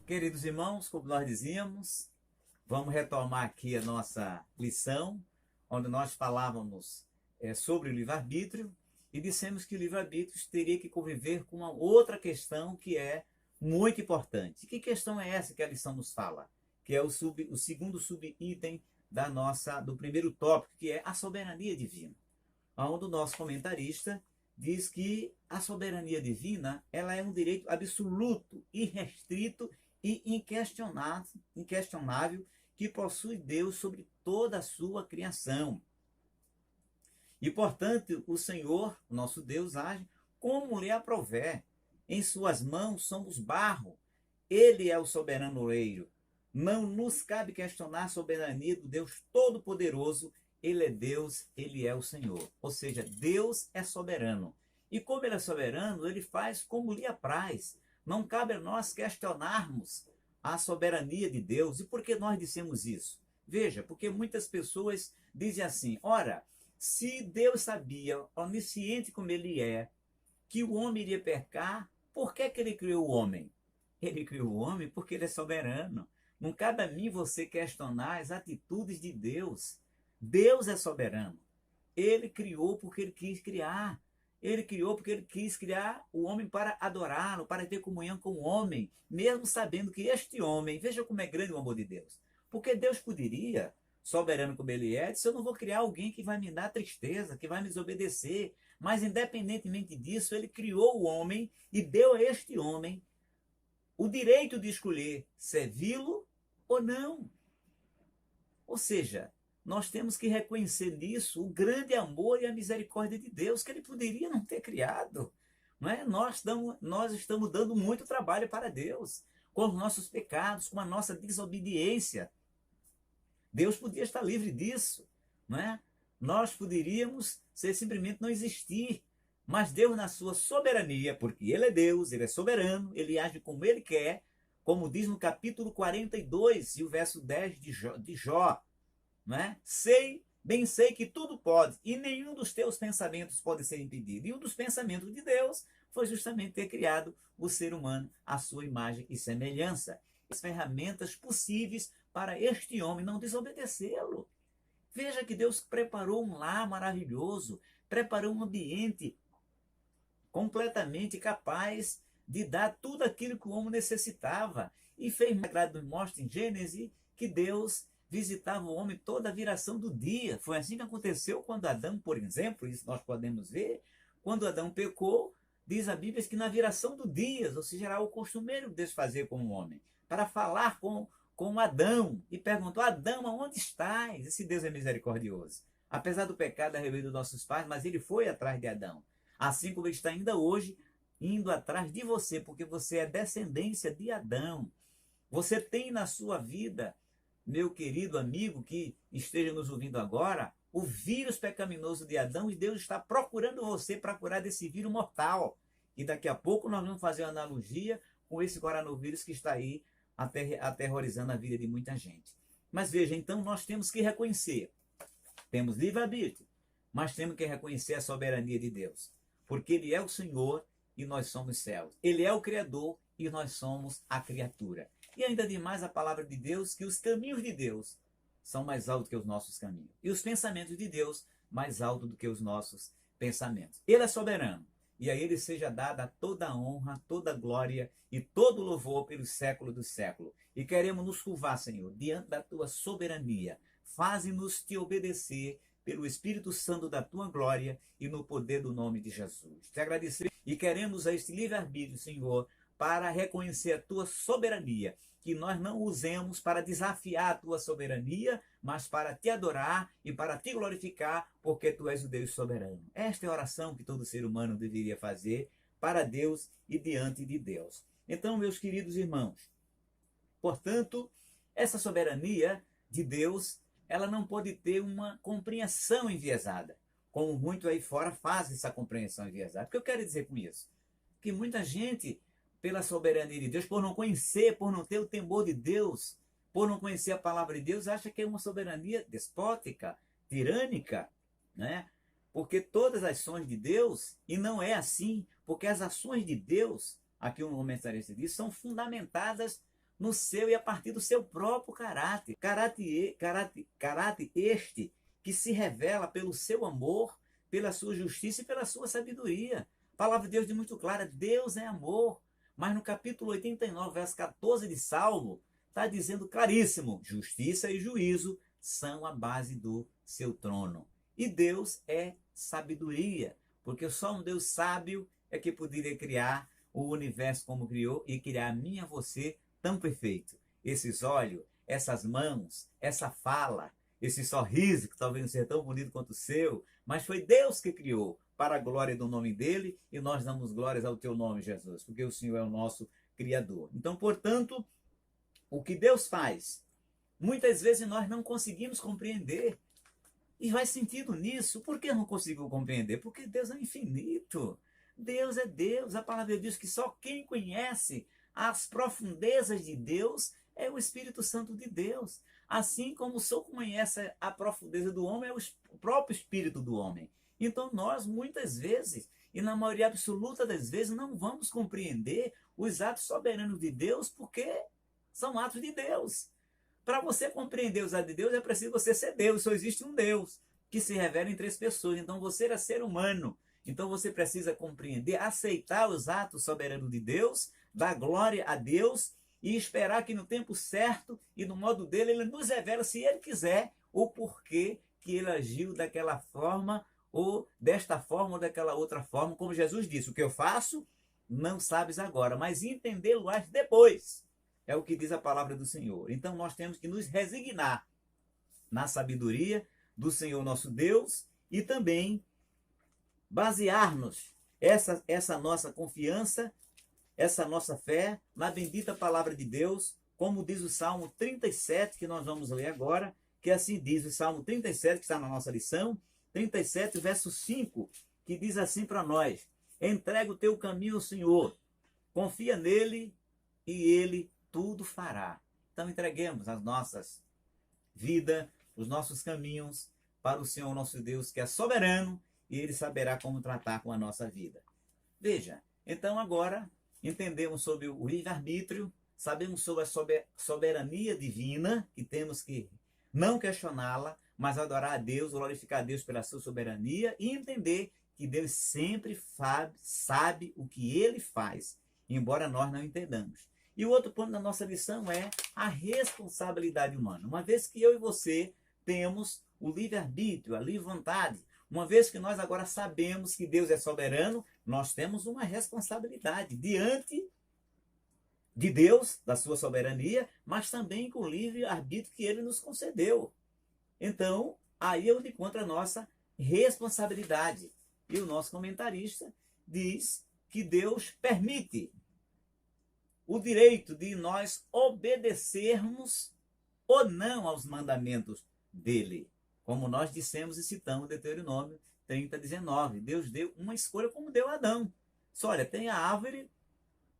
Queridos irmãos, como nós dizíamos, vamos retomar aqui a nossa lição, onde nós falávamos sobre o livre-arbítrio e dissemos que o livre-arbítrio teria que conviver com uma outra questão que é muito importante. Que questão é essa que a lição nos fala? Que é o segundo subitem do primeiro tópico, que é a soberania divina. Onde o nosso comentarista diz que a soberania divina ela é um direito absoluto, irrestrito e inquestionável que possui Deus sobre toda a sua criação. E, portanto, o Senhor, nosso Deus, age como lhe aprouver. Em suas mãos somos barro. Ele é o soberano oleiro. Não nos cabe questionar a soberania do Deus Todo-Poderoso. Ele é Deus, ele é o Senhor. Ou seja, Deus é soberano. E como ele é soberano, ele faz como lhe apraz. Não cabe a nós questionarmos a soberania de Deus. E por que nós dissemos isso? Veja, porque muitas pessoas dizem assim, ora, se Deus sabia, onisciente como ele é, que o homem iria pecar, por que ele criou o homem? Ele criou o homem porque ele é soberano. Não cabe a mim você questionar as atitudes de Deus. Deus é soberano. Ele criou porque ele quis criar. Ele criou porque ele quis criar o homem para adorá-lo, para ter comunhão com o homem, mesmo sabendo que este homem, veja como é grande o amor de Deus. Porque Deus poderia, soberano como ele é, dizer, eu não vou criar alguém que vai me dar tristeza, que vai me desobedecer. Mas independentemente disso, ele criou o homem e deu a este homem o direito de escolher servi-lo ou não. Ou seja, nós temos que reconhecer nisso o grande amor e a misericórdia de Deus, que ele poderia não ter criado. Não é? Nós estamos dando muito trabalho para Deus, com os nossos pecados, com a nossa desobediência. Deus podia estar livre disso. Não é? Nós poderíamos simplesmente não existir. Mas Deus, na sua soberania, porque ele é Deus, ele é soberano, ele age como ele quer, como diz no capítulo 42 e o verso 10 de Jó. Né? Bem sei que tudo pode, e nenhum dos teus pensamentos pode ser impedido. E um dos pensamentos de Deus foi justamente ter criado o ser humano à sua imagem e semelhança. As ferramentas possíveis para este homem não desobedecê-lo. Veja que Deus preparou um lar maravilhoso, preparou um ambiente completamente capaz de dar tudo aquilo que o homem necessitava. E fez sagrado, mostra em Gênesis que Deus visitava o homem toda a viração do dia. Foi assim que aconteceu quando Adão, por exemplo, isso nós podemos ver, quando Adão pecou, diz a Bíblia que na viração do dia, ou seja, era o costumeiro de Deus fazer com o homem, para falar com Adão, e perguntou, Adão, aonde estás? Esse Deus é misericordioso. Apesar do pecado da rebelião dos nossos pais, mas ele foi atrás de Adão. Assim como ele está ainda hoje, indo atrás de você, porque você é descendência de Adão. Você tem na sua vida, meu querido amigo que esteja nos ouvindo agora, o vírus pecaminoso de Adão, e Deus está procurando você para curar desse vírus mortal. E daqui a pouco nós vamos fazer uma analogia com esse coronavírus que está aí aterrorizando a vida de muita gente. Mas veja, então nós temos que reconhecer, temos livre-arbítrio, mas temos que reconhecer a soberania de Deus, porque ele é o Senhor e nós somos céus. Ele é o Criador e nós somos a criatura. E ainda demais a palavra de Deus, que os caminhos de Deus são mais altos que os nossos caminhos. E os pensamentos de Deus mais altos do que os nossos pensamentos. Ele é soberano. E a ele seja dada toda a honra, toda a glória e todo o louvor pelos séculos dos séculos. E queremos nos curvar, Senhor, diante da tua soberania. Faze-nos te obedecer pelo Espírito Santo da tua glória e no poder do nome de Jesus. Te agradecer e queremos a este livre-arbítrio, Senhor, para reconhecer a tua soberania, que nós não usemos para desafiar a tua soberania, mas para te adorar e para te glorificar, porque tu és o Deus soberano. Esta é a oração que todo ser humano deveria fazer para Deus e diante de Deus. Então, meus queridos irmãos, portanto, essa soberania de Deus, ela não pode ter uma compreensão enviesada, como muito aí fora faz essa compreensão enviesada. O que eu quero dizer com isso? Que muita gente, pela soberania de Deus, por não conhecer, por não ter o temor de Deus, por não conhecer a palavra de Deus, acha que é uma soberania despótica, tirânica, né? Porque todas as ações de Deus, e não é assim, porque as ações de Deus, aqui o comentarista diz, são fundamentadas no seu e a partir do seu próprio caráter. Caráter este que se revela pelo seu amor, pela sua justiça e pela sua sabedoria. A palavra de Deus diz muito clara, Deus é amor. Mas no capítulo 89, verso 14 de Salmo, está dizendo claríssimo, justiça e juízo são a base do seu trono. E Deus é sabedoria, porque só um Deus sábio é que poderia criar o universo como criou e criar a mim e a você tão perfeito. Esses olhos, essas mãos, essa fala, esse sorriso, que talvez não seja tão bonito quanto o seu, mas foi Deus que criou para a glória do nome dele, e nós damos glórias ao teu nome, Jesus, porque o Senhor é o nosso Criador. Então, portanto, o que Deus faz, muitas vezes nós não conseguimos compreender. E faz sentido nisso. Por que eu não consigo compreender? Porque Deus é infinito. Deus é Deus. A palavra diz que só quem conhece as profundezas de Deus é o Espírito Santo de Deus. Assim como só conhece a profundeza do homem é o próprio Espírito do homem. Então nós, muitas vezes, e na maioria absoluta das vezes, não vamos compreender os atos soberanos de Deus porque são atos de Deus. Para você compreender os atos de Deus, é preciso você ser Deus. Só existe um Deus que se revela em três pessoas. Então você é ser humano. Então você precisa compreender, aceitar os atos soberanos de Deus, dar glória a Deus e esperar que no tempo certo e no modo dele, ele nos revela, se ele quiser, o porquê que ele agiu daquela forma, ou desta forma, ou daquela outra forma. Como Jesus disse, o que eu faço, não sabes agora, mas entendê-lo-ás depois. É o que diz a palavra do Senhor. Então nós temos que nos resignar na sabedoria do Senhor nosso Deus e também basear-nos essa nossa confiança, essa nossa fé na bendita palavra de Deus, como diz o Salmo 37, que nós vamos ler agora, que assim diz o Salmo 37, que está na nossa lição, 37, verso 5, que diz assim para nós, entrega o teu caminho ao Senhor, confia nele e ele tudo fará. Então entreguemos as nossas vidas, os nossos caminhos para o Senhor nosso Deus, que é soberano, e ele saberá como tratar com a nossa vida. Veja, então agora entendemos sobre o livre-arbítrio, sabemos sobre a soberania divina, que temos que não questioná-la, mas adorar a Deus, glorificar a Deus pela sua soberania e entender que Deus sempre sabe o que ele faz, embora nós não entendamos. E o outro ponto da nossa lição é a responsabilidade humana. Uma vez que eu e você temos o livre-arbítrio, a livre vontade, uma vez que nós agora sabemos que Deus é soberano, nós temos uma responsabilidade diante de Deus, da sua soberania, mas também com o livre-arbítrio que ele nos concedeu. Então, aí é onde encontra a nossa responsabilidade. E o nosso comentarista diz que Deus permite o direito de nós obedecermos ou não aos mandamentos dele. Como nós dissemos e citamos Deuteronômio 30:19. Deus deu uma escolha como deu a Adão. Só, olha, tem a árvore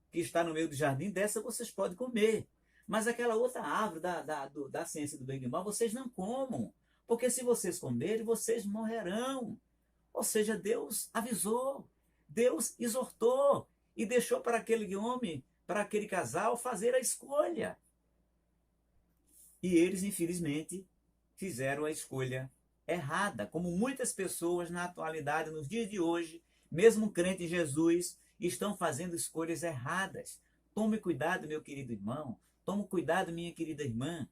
que está no meio do jardim, dessa vocês podem comer. Mas aquela outra árvore da ciência do bem e do mal, vocês não comam. Porque se vocês comerem, vocês morrerão. Ou seja, Deus avisou, Deus exortou e deixou para aquele homem, para aquele casal, fazer a escolha. E eles, infelizmente, fizeram a escolha errada, como muitas pessoas na atualidade, nos dias de hoje, mesmo crentes em Jesus, estão fazendo escolhas erradas. Tome cuidado, meu querido irmão, tome cuidado, minha querida irmã,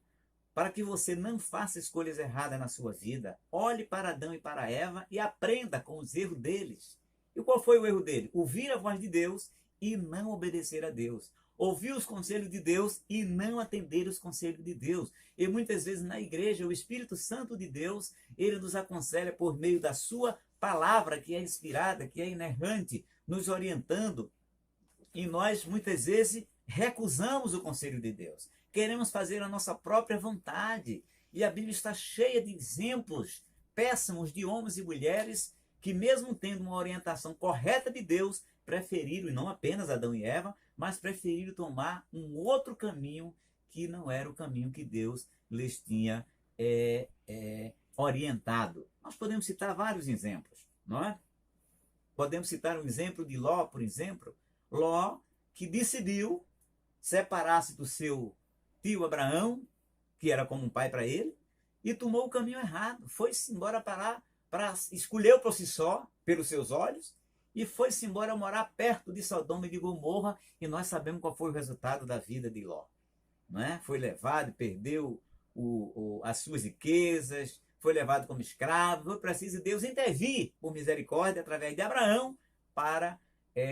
para que você não faça escolhas erradas na sua vida. Olhe para Adão e para Eva e aprenda com os erros deles. E qual foi o erro dele? Ouvir a voz de Deus e não obedecer a Deus. Ouvir os conselhos de Deus e não atender os conselhos de Deus. E muitas vezes na igreja, o Espírito Santo de Deus, ele nos aconselha por meio da sua palavra, que é inspirada, que é inerrante, nos orientando. E nós, muitas vezes, recusamos o conselho de Deus. Queremos fazer a nossa própria vontade. E a Bíblia está cheia de exemplos péssimos de homens e mulheres que, mesmo tendo uma orientação correta de Deus, preferiram, e não apenas Adão e Eva, mas preferiram tomar um outro caminho que não era o caminho que Deus lhes tinha orientado. Nós podemos citar vários exemplos, não é? Podemos citar um exemplo de Ló, por exemplo. Ló, que decidiu separasse do seu tio Abraão, que era como um pai para ele, e tomou o caminho errado. Foi-se embora para escolheu por si só, pelos seus olhos, e foi-se embora morar perto de Sodoma e de Gomorra, e nós sabemos qual foi o resultado da vida de Ló. Não é? Foi levado, perdeu as suas riquezas, foi levado como escravo. Foi preciso Deus intervir por misericórdia através de Abraão para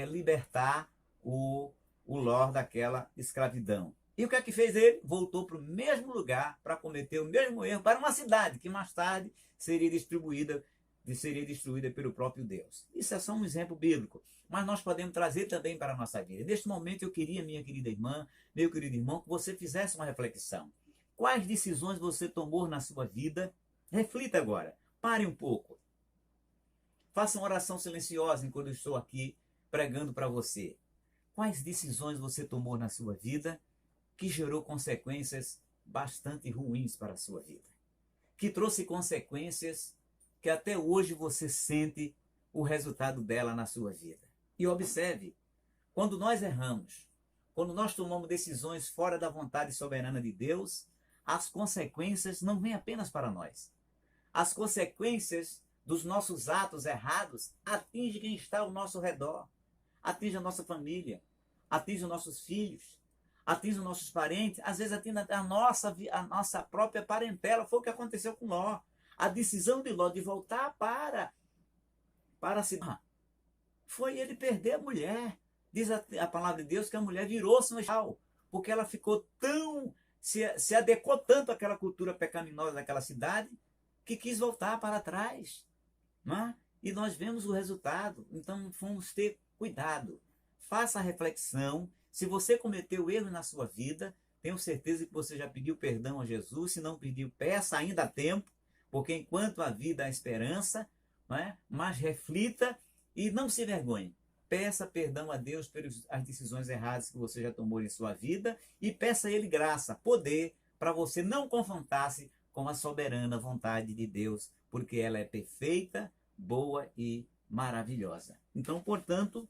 libertar o Ló daquela escravidão. E o que é que fez ele? Voltou para o mesmo lugar para cometer o mesmo erro, para uma cidade que mais tarde seria destruída pelo próprio Deus. Isso é só um exemplo bíblico, mas nós podemos trazer também para a nossa vida. Neste momento eu queria, minha querida irmã, meu querido irmão, que você fizesse uma reflexão. Quais decisões você tomou na sua vida? Reflita agora, pare um pouco. Faça uma oração silenciosa enquanto eu estou aqui pregando para você. Quais decisões você tomou na sua vida que gerou consequências bastante ruins para a sua vida? Que trouxe consequências que até hoje você sente o resultado dela na sua vida. E observe, quando nós erramos, quando nós tomamos decisões fora da vontade soberana de Deus, as consequências não vêm apenas para nós. As consequências dos nossos atos errados atingem quem está ao nosso redor, atinge a nossa família, atinge os nossos filhos, atinge os nossos parentes, às vezes atinge a nossa própria parentela. Foi o que aconteceu com Ló. A decisão de Ló de voltar para a cidade foi ele perder a mulher. Diz a palavra de Deus que a mulher virou-se um escravo, porque ela ficou tão, se adequou tanto àquela cultura pecaminosa daquela cidade, que quis voltar para trás. Não é? E nós vemos o resultado. Então vamos ter cuidado. Faça a reflexão. Se você cometeu erro na sua vida, tenho certeza que você já pediu perdão a Jesus. Se não pediu, peça, ainda há tempo, porque enquanto a vida há esperança, não é? Mas reflita e não se envergonhe. Peça perdão a Deus pelas decisões erradas que você já tomou em sua vida e peça a Ele graça, poder, para você não confrontar-se com a soberana vontade de Deus, porque ela é perfeita, boa e maravilhosa. Então, portanto,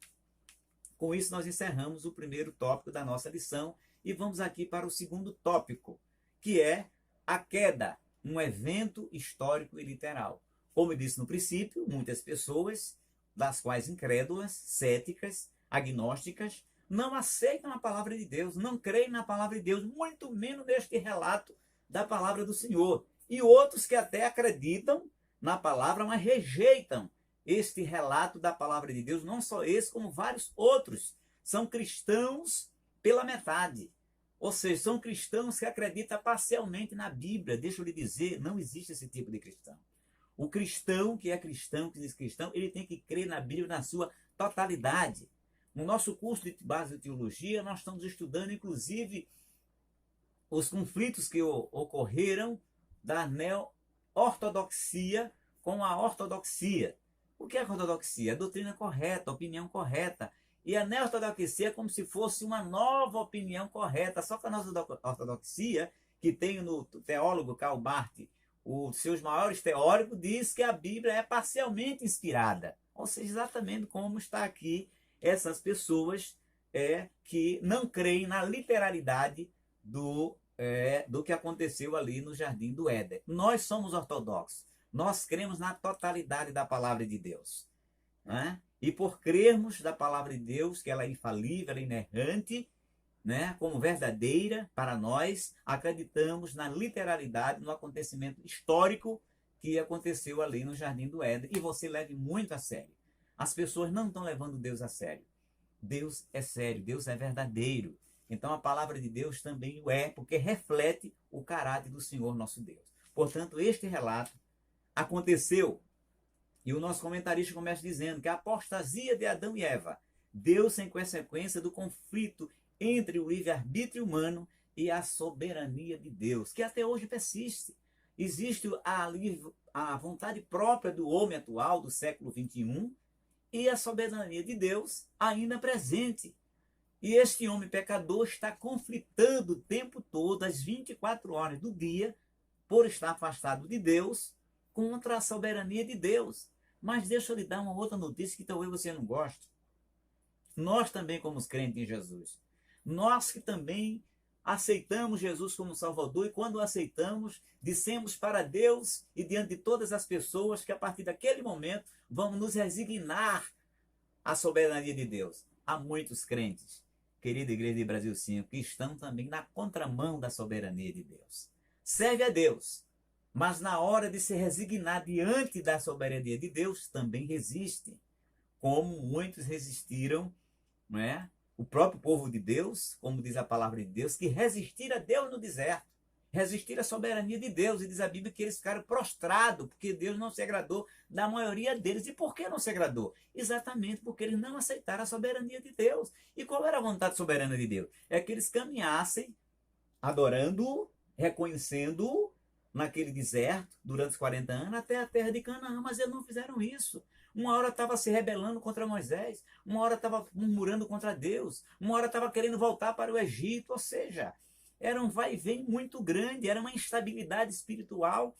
com isso nós encerramos o primeiro tópico da nossa lição e vamos aqui para o segundo tópico, que é a queda, um evento histórico e literal. Como eu disse no princípio, muitas pessoas, das quais incrédulas, céticas, agnósticas, não aceitam a palavra de Deus, não creem na palavra de Deus, muito menos neste relato da palavra do Senhor. E outros que até acreditam na palavra, mas rejeitam este relato da palavra de Deus, não só esse, como vários outros. São cristãos pela metade. Ou seja, são cristãos que acreditam parcialmente na Bíblia. Deixa eu lhe dizer, não existe esse tipo de cristão. O cristão que é cristão, que diz cristão, ele tem que crer na Bíblia na sua totalidade. No nosso curso de base de teologia, nós estamos estudando, inclusive, os conflitos que ocorreram da neo-ortodoxia com a ortodoxia. O que é a ortodoxia? A doutrina correta, a opinião correta. E a neo-ortodoxia é como se fosse uma nova opinião correta. Só que a nossa ortodoxia, que tem no teólogo Karl Barth, os seus maiores teóricos, diz que a Bíblia é parcialmente inspirada. Ou seja, exatamente como está aqui essas pessoas que não creem na literalidade do que aconteceu ali no Jardim do Éden. Nós somos ortodoxos. Nós cremos na totalidade da palavra de Deus. Né? E por crermos da palavra de Deus, que ela é infalível, ela é inerrante, né, como verdadeira para nós, acreditamos na literalidade, no acontecimento histórico que aconteceu ali no Jardim do Éden. E você leve muito a sério. As pessoas não estão levando Deus a sério. Deus é sério, Deus é verdadeiro. Então a palavra de Deus também o é, porque reflete o caráter do Senhor nosso Deus. Portanto, este relato aconteceu, e o nosso comentarista começa dizendo que a apostasia de Adão e Eva deu-se em consequência do conflito entre o livre-arbítrio humano e a soberania de Deus, que até hoje persiste. Existe a vontade própria do homem atual, do século XXI, e a soberania de Deus ainda presente. E este homem pecador está conflitando o tempo todo, as 24 horas do dia, por estar afastado de Deus, contra a soberania de Deus. Mas deixa eu lhe dar uma outra notícia que talvez você não goste. Nós também, como crentes em Jesus, Nós que também aceitamos Jesus como Salvador, e quando o aceitamos, dissemos para Deus e diante de todas as pessoas que a partir daquele momento vamos nos resignar à soberania de Deus. Há muitos crentes, querida Igreja de Brasil 5, que estão também na contramão da soberania de Deus. Serve a Deus, mas na hora de se resignar diante da soberania de Deus, também resiste, como muitos resistiram, não é? O próprio povo de Deus, como diz a palavra de Deus, que resistir a Deus no deserto, resistir à soberania de Deus. E diz a Bíblia que eles ficaram prostrados, porque Deus não se agradou da maioria deles. E por que não se agradou? Exatamente porque eles não aceitaram a soberania de Deus. E qual era a vontade soberana de Deus? É que eles caminhassem adorando-o, reconhecendo-o naquele deserto durante os 40 anos até a terra de Canaã, mas eles não fizeram isso. Uma hora estava se rebelando contra Moisés, uma hora estava murmurando contra Deus, uma hora estava querendo voltar para o Egito, ou seja, era um vai e vem muito grande, era uma instabilidade espiritual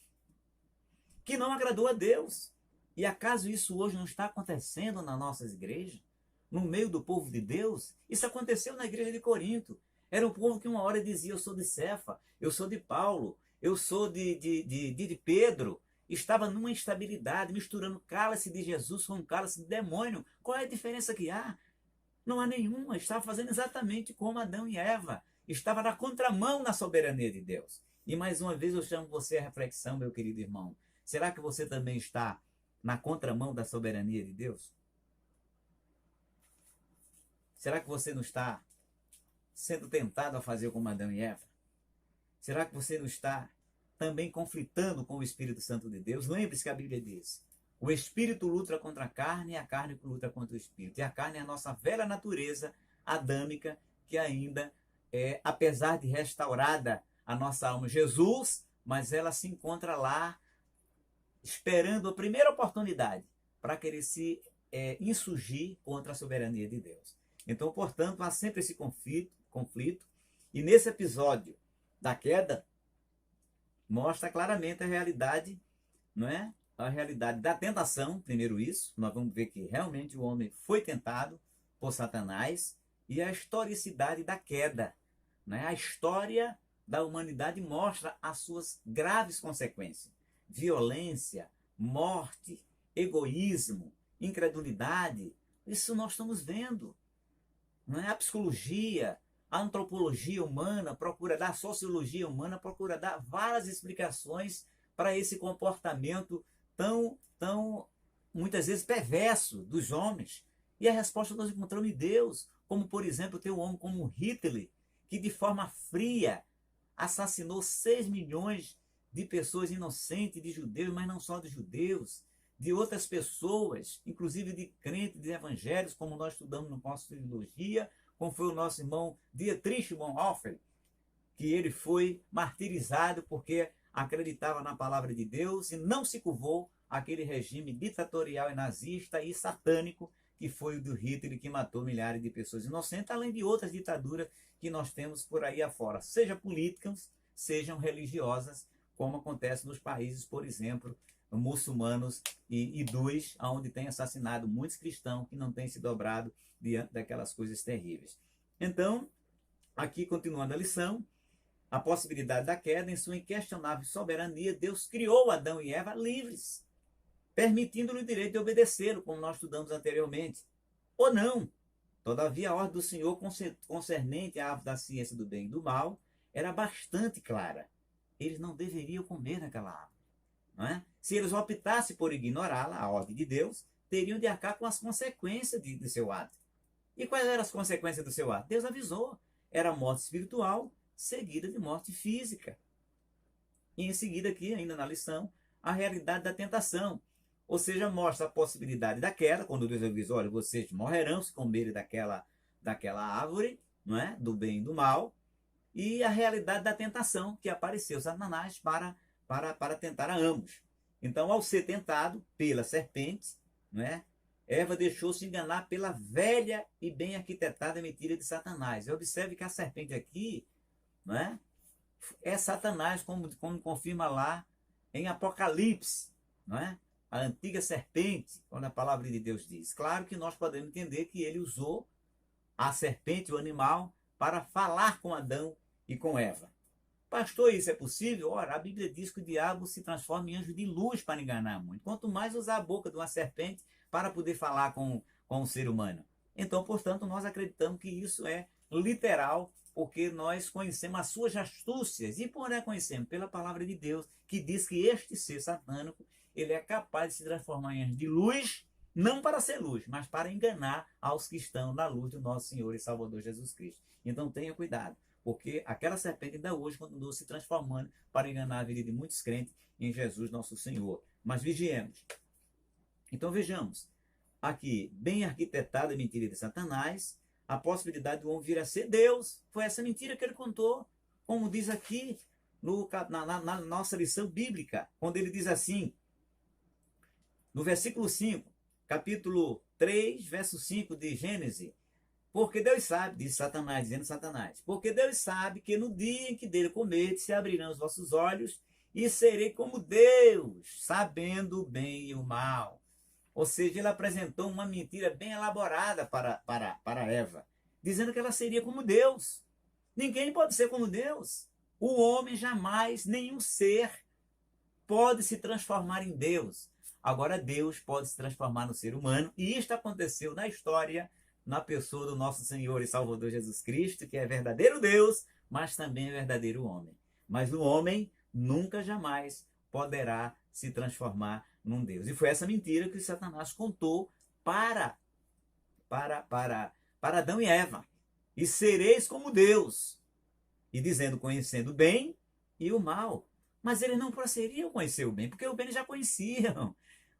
que não agradou a Deus. E acaso isso hoje não está acontecendo nas nossas igrejas? No meio do povo de Deus? Isso aconteceu na igreja de Corinto. Era um povo que uma hora dizia, eu sou de Cefa, eu sou de Paulo, eu sou de Pedro. Estava numa instabilidade, misturando cálice de Jesus com cálice de demônio. Qual é a diferença que há? Não há nenhuma. Estava fazendo exatamente como Adão e Eva. Estava na contramão da soberania de Deus. E mais uma vez eu chamo você à reflexão, meu querido irmão. Será que você também está na contramão da soberania de Deus? Será que você não está sendo tentado a fazer como Adão e Eva? Será que você não está também conflitando com o Espírito Santo de Deus? Lembre-se que a Bíblia diz, o Espírito luta contra a carne e a carne luta contra o Espírito. E a carne é a nossa velha natureza adâmica que ainda apesar de restaurada a nossa alma Jesus, mas ela se encontra lá esperando a primeira oportunidade para querer se insurgir contra a soberania de Deus. Então, portanto, há sempre esse conflito, e nesse episódio da queda, mostra claramente a realidade, não é? A realidade da tentação, primeiro isso, nós vamos ver que realmente o homem foi tentado por Satanás, e a historicidade da queda, né? A história da humanidade mostra as suas graves consequências. Violência, morte, egoísmo, incredulidade, isso nós estamos vendo. Não é? A psicologia, a antropologia humana procura dar, a sociologia humana procura dar várias explicações para esse comportamento tão muitas vezes perverso dos homens. E a resposta nós encontramos em Deus, como por exemplo ter um homem como Hitler, que de forma fria assassinou 6 milhões de pessoas inocentes, de judeus, mas não só de judeus, de outras pessoas, inclusive de crentes, de evangélicos, como nós estudamos no curso de teologia, como foi o nosso irmão Dietrich Bonhoeffer, que ele foi martirizado porque acreditava na palavra de Deus e não se curvou àquele regime ditatorial e nazista e satânico que foi o do Hitler, que matou milhares de pessoas inocentes, além de outras ditaduras que nós temos por aí afora, seja políticas, sejam religiosas, como acontece nos países, por exemplo, muçulmanos e hindus, onde tem assassinado muitos cristãos que não têm se dobrado diante daquelas coisas terríveis. Então, aqui continuando a lição, a possibilidade da queda, em sua inquestionável soberania, Deus criou Adão e Eva livres, permitindo-lhe o direito de obedecê-lo, como nós estudamos anteriormente. Ou não. Todavia, a ordem do Senhor concernente à árvore da ciência do bem e do mal era bastante clara. Eles não deveriam comer naquela árvore. Não é? Se eles optassem por ignorá-la, a ordem de Deus, teriam de arcar com as consequências de seu ato. E quais eram as consequências do seu ato? Deus avisou. Era morte espiritual, seguida de morte física. E em seguida aqui, ainda na lição, a realidade da tentação. Ou seja, mostra a possibilidade da queda, quando Deus avisou, olha, vocês morrerão se comerem daquela árvore, não é? Do bem e do mal, e a realidade da tentação, que apareceu Satanás para tentar a ambos. Então, ao ser tentado pela serpente, não é? Eva deixou-se enganar pela velha e bem arquitetada mentira de Satanás. E observe que a serpente aqui, não é? É Satanás, como confirma lá em Apocalipse, não é? A antiga serpente, quando a palavra de Deus diz. Claro que nós podemos entender que ele usou a serpente, o animal, para falar com Adão e com Eva. Pastor, isso é possível? Ora, a Bíblia diz que o diabo se transforma em anjo de luz para enganar muito. Quanto mais usar a boca de uma serpente para poder falar com o ser humano. Então, portanto, nós acreditamos que isso é literal, porque nós conhecemos as suas astúcias. E por onde conhecemos? Pela palavra de Deus, que diz que este ser satânico, ele é capaz de se transformar em anjo de luz, não para ser luz, mas para enganar aos que estão na luz do nosso Senhor e Salvador Jesus Cristo. Então tenha cuidado, porque aquela serpente ainda hoje continuou se transformando para enganar a vida de muitos crentes em Jesus nosso Senhor. Mas vigiemos. Então vejamos, aqui, bem arquitetada a mentira de Satanás, a possibilidade do homem vir a ser Deus. Foi essa mentira que ele contou, como diz aqui na nossa lição bíblica, quando ele diz assim, no versículo 5, capítulo 3, verso 5 de Gênesis, porque Deus sabe, diz Satanás, dizendo Satanás, porque Deus sabe que no dia em que dele comer, se abrirão os vossos olhos e serei como Deus, sabendo o bem e o mal. Ou seja, ele apresentou uma mentira bem elaborada para Eva, dizendo que ela seria como Deus. Ninguém pode ser como Deus. O homem jamais, nenhum ser, pode se transformar em Deus. Agora Deus pode se transformar no ser humano, e isto aconteceu na história, na pessoa do nosso Senhor e Salvador Jesus Cristo, que é verdadeiro Deus, mas também é verdadeiro homem. Mas o homem nunca, jamais poderá se transformar num Deus. E foi essa mentira que Satanás contou para Adão e Eva. E sereis como Deus. E dizendo, conhecendo o bem e o mal. Mas eles não procediam conhecer o bem, porque o bem eles já conheciam.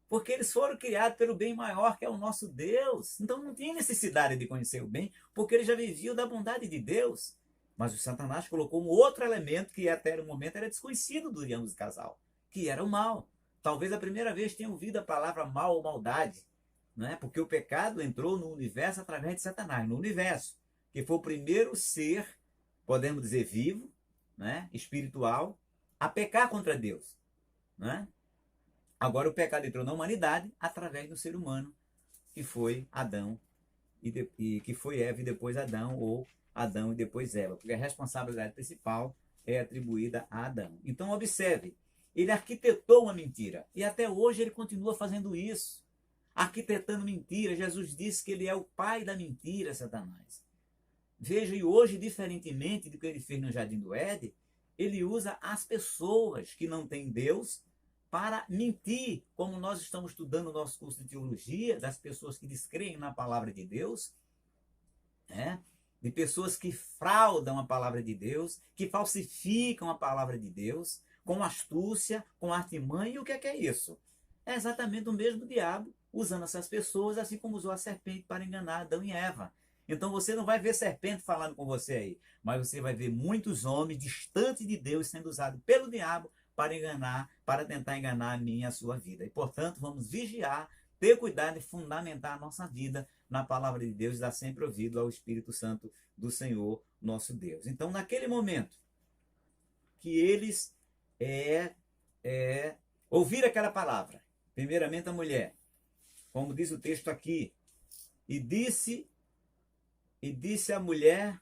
Porque eles foram criados pelo bem maior, que é o nosso Deus. Então não tinha necessidade de conhecer o bem, porque eles já viviam da bondade de Deus. Mas o Satanás colocou um outro elemento que até o momento era desconhecido do ambos casal, que era o mal. Talvez a primeira vez tenham ouvido a palavra mal ou maldade, né? Porque o pecado entrou no universo através de Satanás, no universo, que foi o primeiro ser, podemos dizer, vivo, né? Espiritual, a pecar contra Deus, né? Agora o pecado entrou na humanidade através do ser humano, que foi Adão, e que foi Eva e depois Adão, ou Adão e depois Eva, porque a responsabilidade principal é atribuída a Adão. Então observe, ele arquitetou uma mentira, e até hoje ele continua fazendo isso, arquitetando mentira. Jesus disse que ele é o pai da mentira, Satanás. Veja, e hoje, diferentemente do que ele fez no Jardim do Éden, ele usa as pessoas que não têm Deus para mentir, como nós estamos estudando no nosso curso de teologia, das pessoas que descreem na palavra de Deus, né? De pessoas que fraudam a palavra de Deus, que falsificam a palavra de Deus, com astúcia, com artimanha. E o que é isso? É exatamente o mesmo diabo usando essas pessoas, assim como usou a serpente para enganar Adão e Eva. Então você não vai ver serpente falando com você aí, mas você vai ver muitos homens distantes de Deus sendo usados pelo diabo para enganar, para tentar enganar a minha e a sua vida. E portanto vamos vigiar, ter cuidado e fundamentar a nossa vida na palavra de Deus, dar sempre ouvido ao Espírito Santo do Senhor, nosso Deus. Então naquele momento que eles ouviram aquela palavra, primeiramente a mulher, como diz o texto aqui, e disse a mulher,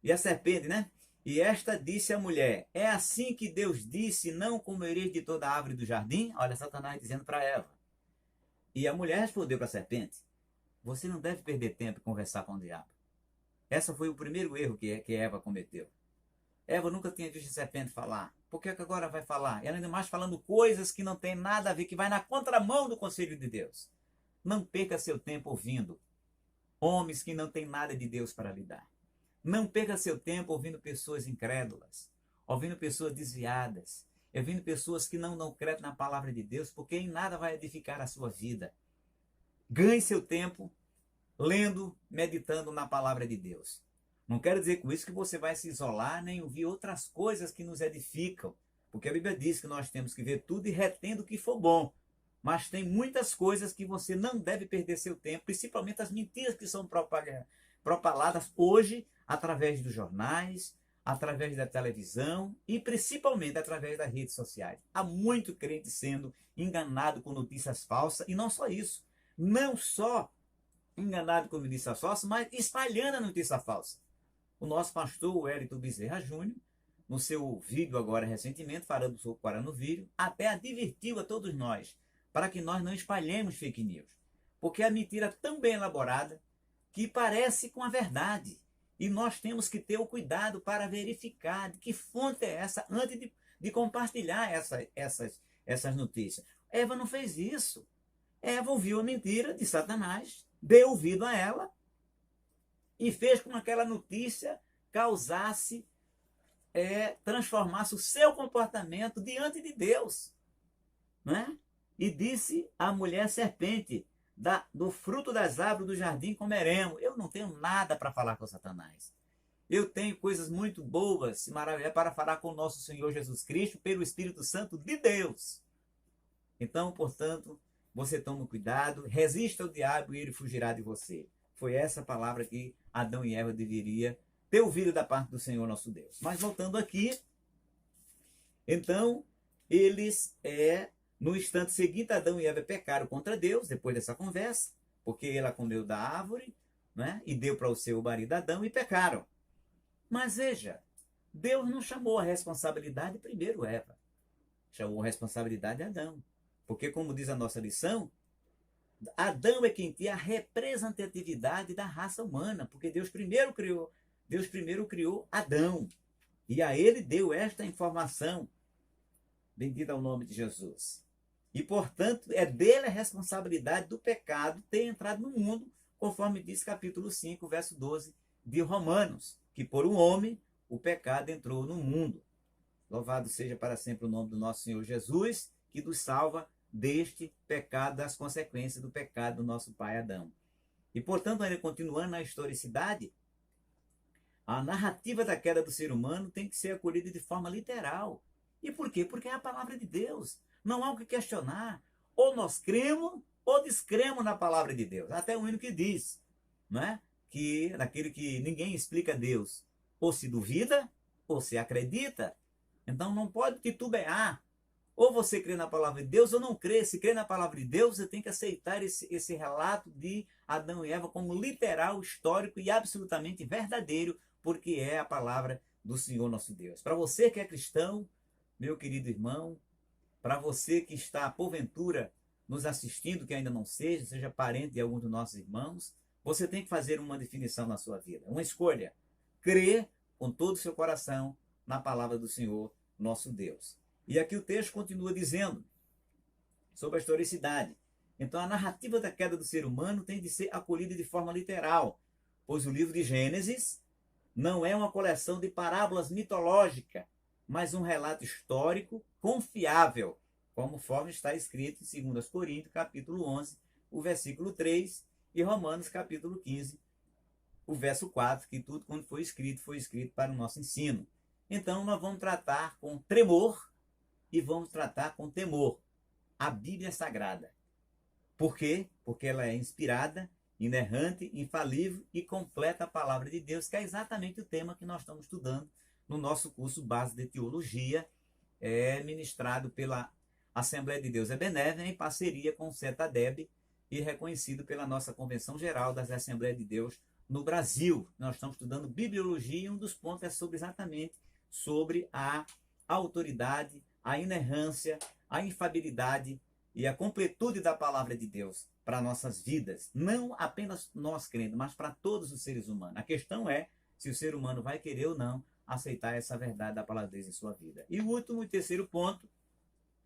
e a serpente, né? E esta disse à mulher, é assim que Deus disse, não comereis de toda a árvore do jardim? Olha Satanás dizendo para Eva. E a mulher respondeu para a serpente, você não deve perder tempo em conversar com o diabo. Esse foi o primeiro erro que Eva cometeu. Eva nunca tinha visto a serpente falar. Por que agora vai falar? E ainda mais falando coisas que não tem nada a ver, que vai na contramão do conselho de Deus. Não perca seu tempo ouvindo homens que não têm nada de Deus para lhe dar. Não perca seu tempo ouvindo pessoas incrédulas, ouvindo pessoas desviadas, ouvindo pessoas que não dão crédito na palavra de Deus, porque em nada vai edificar a sua vida. Ganhe seu tempo lendo, meditando na palavra de Deus. Não quero dizer com isso que você vai se isolar, nem ouvir outras coisas que nos edificam, porque a Bíblia diz que nós temos que ver tudo e retendo o que for bom. Mas tem muitas coisas que você não deve perder seu tempo, principalmente as mentiras que são propaladas hoje através dos jornais, através da televisão e principalmente através das redes sociais. Há muito crente sendo enganado com notícias falsas, e não só isso, não só enganado com notícias falsas, mas espalhando a notícia falsa. o nosso pastor, o Wellington Bezerra Júnior, no seu vídeo agora recentemente, falando sobre o Corão no vídeo, até advertiu a todos nós, para que nós não espalhemos fake news. Porque a mentira é tão bem elaborada que parece com a verdade. E nós temos que ter o cuidado para verificar de que fonte é essa antes de compartilhar essas notícias. Eva não fez isso. Eva ouviu a mentira de Satanás, deu ouvido a ela e fez com que aquela notícia causasse, transformasse o seu comportamento diante de Deus. Né? E disse a mulher serpente, do fruto das árvores do jardim comeremos. Eu não tenho nada para falar com Satanás. Eu tenho coisas muito boas e maravilhosas para falar com o nosso Senhor Jesus Cristo pelo Espírito Santo de Deus. Então, portanto, você toma cuidado, resista ao diabo e ele fugirá de você. Foi essa palavra que Adão e Eva deveriam ter ouvido da parte do Senhor nosso Deus. Mas voltando aqui, então, eles no instante seguinte, Adão e Eva pecaram contra Deus, depois dessa conversa, porque ela comeu da árvore, né, e deu para o seu marido Adão e pecaram. Mas veja, Deus não chamou a responsabilidade primeiro Eva, chamou a responsabilidade Adão. Porque, como diz a nossa lição, Adão é quem tinha a representatividade da raça humana, porque Deus primeiro criou Adão, e a ele deu esta informação. Bendito é o nome de Jesus. E, portanto, é dele a responsabilidade do pecado ter entrado no mundo, conforme diz capítulo 5, verso 12 de Romanos, que por um homem o pecado entrou no mundo. Louvado seja para sempre o nome do nosso Senhor Jesus, que nos salva deste pecado, das consequências do pecado do nosso pai Adão. E, portanto, ainda continuando na historicidade, a narrativa da queda do ser humano tem que ser acolhida de forma literal. E por quê? Porque é a palavra de Deus. Não há o que questionar. Ou nós cremos ou descremos na palavra de Deus. Até o hino que diz, não é? Que naquele que ninguém explica Deus, ou se duvida, ou se acredita. Então não pode titubear. Ou você crê na palavra de Deus ou não crê. Se crê na palavra de Deus, você tem que aceitar esse relato de Adão e Eva como literal, histórico e absolutamente verdadeiro, porque é a palavra do Senhor nosso Deus. Para você que é cristão, meu querido irmão, para você que está, porventura, nos assistindo, que ainda não seja parente de algum dos nossos irmãos, você tem que fazer uma definição na sua vida, uma escolha. Crer com todo o seu coração na palavra do Senhor nosso Deus. E aqui o texto continua dizendo sobre a historicidade. Então a narrativa da queda do ser humano tem de ser acolhida de forma literal, pois o livro de Gênesis não é uma coleção de parábolas mitológicas, mas um relato histórico confiável, conforme está escrito em 2 Coríntios, capítulo 11, o versículo 3, e Romanos, capítulo 15, o verso 4, que tudo quando foi escrito para o nosso ensino. Então nós vamos tratar com tremor e vamos tratar com temor a Bíblia Sagrada. Por quê? Porque ela é inspirada, inerrante, infalível e completa a palavra de Deus, que é exatamente o tema que nós estamos estudando no nosso curso base de teologia, ministrado pela Assembleia de Deus Ebenezer, em parceria com o CETADEB e reconhecido pela nossa Convenção Geral das Assembleias de Deus no Brasil. Nós estamos estudando bibliologia e um dos pontos é exatamente sobre a autoridade, a inerrância, a infabilidade e a completude da palavra de Deus para nossas vidas. Não apenas nós crentes, mas para todos os seres humanos. A questão é se o ser humano vai querer ou não aceitar essa verdade da palavra de Deus em sua vida. E o último e terceiro ponto,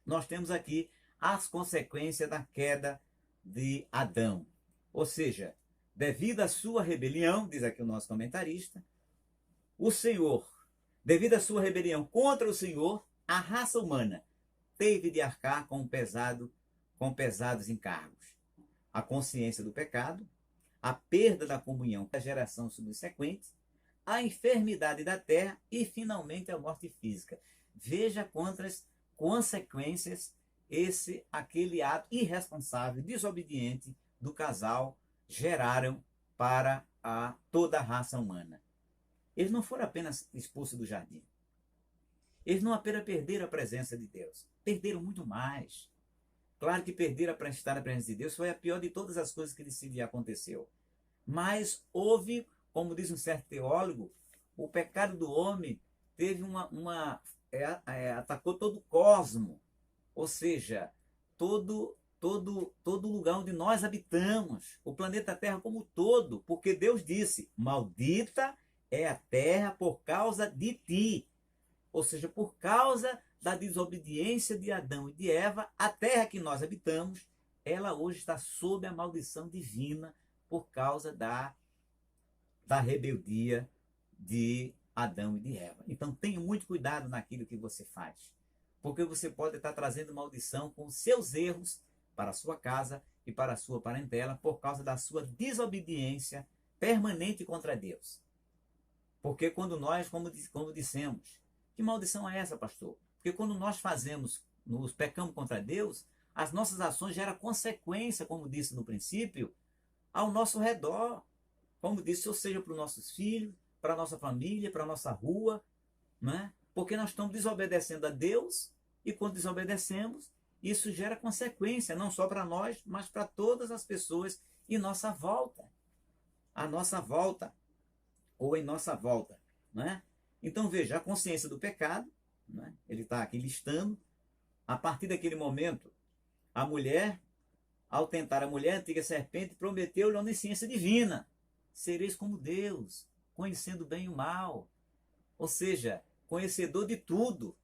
nós temos aqui as consequências da queda de Adão. Ou seja, devido à sua rebelião, diz aqui o nosso comentarista, o Senhor, devido à sua rebelião contra o Senhor, a raça humana teve de arcar com pesados encargos. A consciência do pecado, a perda da comunhão com a geração subsequente, a enfermidade da terra e, finalmente, a morte física. Veja quantas consequências aquele ato irresponsável, desobediente do casal geraram para toda a raça humana. Eles não foram apenas expulsos do jardim. Eles não apenas perderam a presença de Deus, perderam muito mais. Claro que perder a presença de Deus foi a pior de todas as coisas que lhe aconteceu. Mas houve, como diz um certo teólogo, O pecado do homem teve atacou todo o cosmo, ou seja, todo lugar onde nós habitamos, o planeta Terra como um todo, porque Deus disse: maldita é a terra por causa de ti. Ou seja, por causa da desobediência de Adão e de Eva, a terra que nós habitamos, ela hoje está sob a maldição divina por causa da rebeldia de Adão e de Eva. Então tenha muito cuidado naquilo que você faz, porque você pode estar trazendo maldição com os seus erros para a sua casa e para a sua parentela por causa da sua desobediência permanente contra Deus. Porque quando nós, como dissemos, que maldição é essa, pastor? Porque quando nós nos pecamos contra Deus, as nossas ações geram consequência, como disse no princípio, ao nosso redor. Como disse, ou seja, para os nossos filhos, para a nossa família, para a nossa rua, né? Porque nós estamos desobedecendo a Deus, e quando desobedecemos, isso gera consequência, não só para nós, mas para todas as pessoas em nossa volta. À nossa volta, ou em nossa volta, né? Então veja, a consciência do pecado, né? Ele está aqui listando. A partir daquele momento, a mulher, ao tentar a mulher, a antiga serpente, prometeu-lhe a onisciência divina. Sereis como Deus, conhecendo bem o mal. Ou seja, conhecedor de tudo.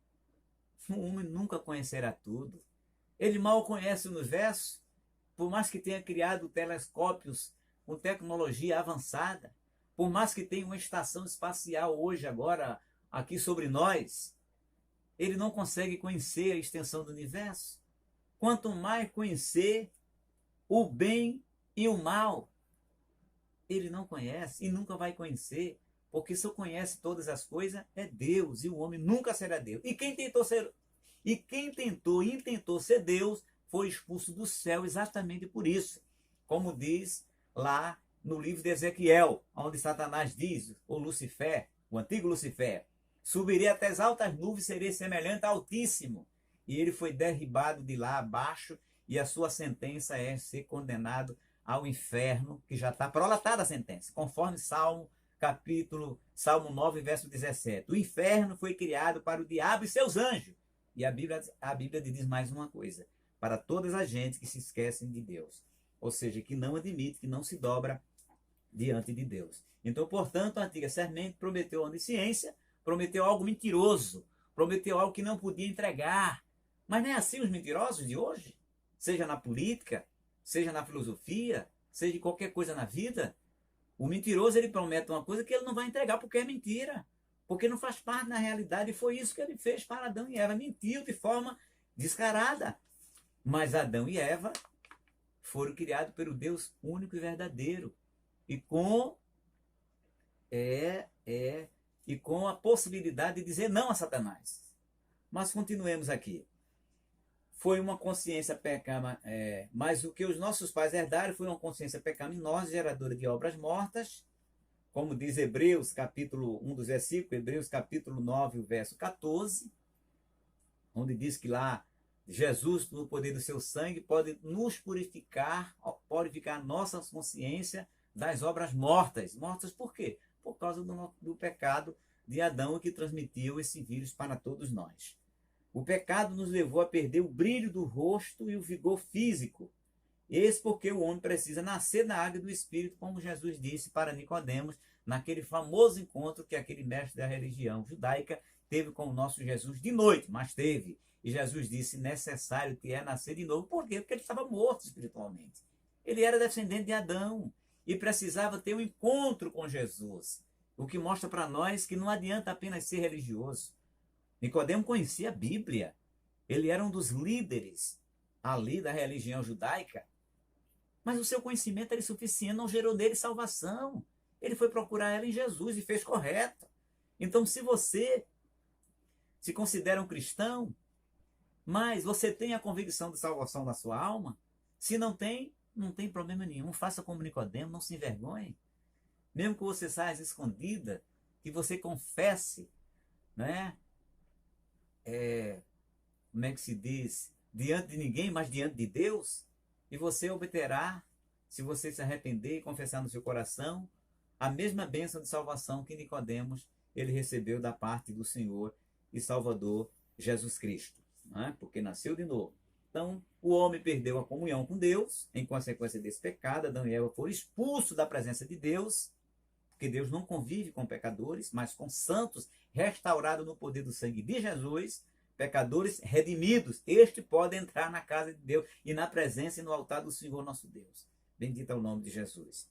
O homem nunca conhecerá tudo. Ele mal conhece o universo, por mais que tenha criado telescópios com tecnologia avançada, por mais que tenha uma estação espacial hoje, agora, aqui sobre nós, ele não consegue conhecer a extensão do universo. Quanto mais conhecer o bem e o mal, ele não conhece e nunca vai conhecer, porque só conhece todas as coisas é Deus, e o homem nunca será Deus. E quem tentou e intentou ser Deus foi expulso do céu exatamente por isso. Como diz lá no livro de Ezequiel, onde Satanás diz, ou Lucifer, o antigo Lucifer: subirei até as altas nuvens, serei semelhante ao Altíssimo. E ele foi derribado de lá abaixo, e a sua sentença é ser condenado ao inferno, que já está prolatada a sentença, conforme Salmo 9, verso 17. O inferno foi criado para o diabo e seus anjos. E a Bíblia diz mais uma coisa: para todas as gentes que se esquecem de Deus. Ou seja, que não admite, que não se dobra diante de Deus. Então, portanto, a antiga serpente prometeu onisciência, prometeu algo mentiroso, prometeu algo que não podia entregar. Mas não é assim os mentirosos de hoje? Seja na política, seja na filosofia, seja em qualquer coisa na vida. O mentiroso, ele promete uma coisa que ele não vai entregar porque é mentira, porque não faz parte da realidade. E foi isso que ele fez para Adão e Eva. Mentiu de forma descarada. Mas Adão e Eva foram criados pelo Deus único e verdadeiro, e com a possibilidade de dizer não a Satanás. Mas continuemos aqui. Foi uma consciência pecaminosa, mas o que os nossos pais herdaram foi uma consciência pecaminosa, geradora de obras mortas, como diz Hebreus, capítulo 1 dos versículos, Hebreus capítulo 9, verso 14, onde diz que lá Jesus, no poder do seu sangue, pode nos purificar a nossa consciência das obras mortas. Mortas por quê? Por causa do pecado de Adão, que transmitiu esse vírus para todos nós. O pecado nos levou a perder o brilho do rosto e o vigor físico. Eis porque o homem precisa nascer da água e do Espírito, como Jesus disse para Nicodemos, naquele famoso encontro que aquele mestre da religião judaica teve com o nosso Jesus de noite, mas teve. E Jesus disse: necessário te é nascer de novo. Por quê? Porque ele estava morto espiritualmente. Ele era descendente de Adão e precisava ter um encontro com Jesus. O que mostra para nós que não adianta apenas ser religioso. Nicodemo conhecia a Bíblia. Ele era um dos líderes ali da religião judaica. Mas o seu conhecimento era insuficiente, não gerou nele salvação. Ele foi procurar ela em Jesus e fez correto. Então, se você se considera um cristão, mas você tem a convicção de salvação na sua alma, se não tem, não tem problema nenhum. Faça como Nicodemo, não se envergonhe. Mesmo que você saia escondida, que você confesse, né? Como é que se diz? Diante de ninguém, mas diante de Deus. E você obterá, se você se arrepender e confessar no seu coração, a mesma bênção de salvação que Nicodemos ele recebeu da parte do Senhor e Salvador Jesus Cristo, né? Porque nasceu de novo. Então, o homem perdeu a comunhão com Deus, em consequência desse pecado. Adão e Eva foram expulsos da presença de Deus, porque Deus não convive com pecadores, mas com santos, restaurados no poder do sangue de Jesus, pecadores redimidos. Este pode entrar na casa de Deus e na presença e no altar do Senhor nosso Deus. Bendito é o nome de Jesus.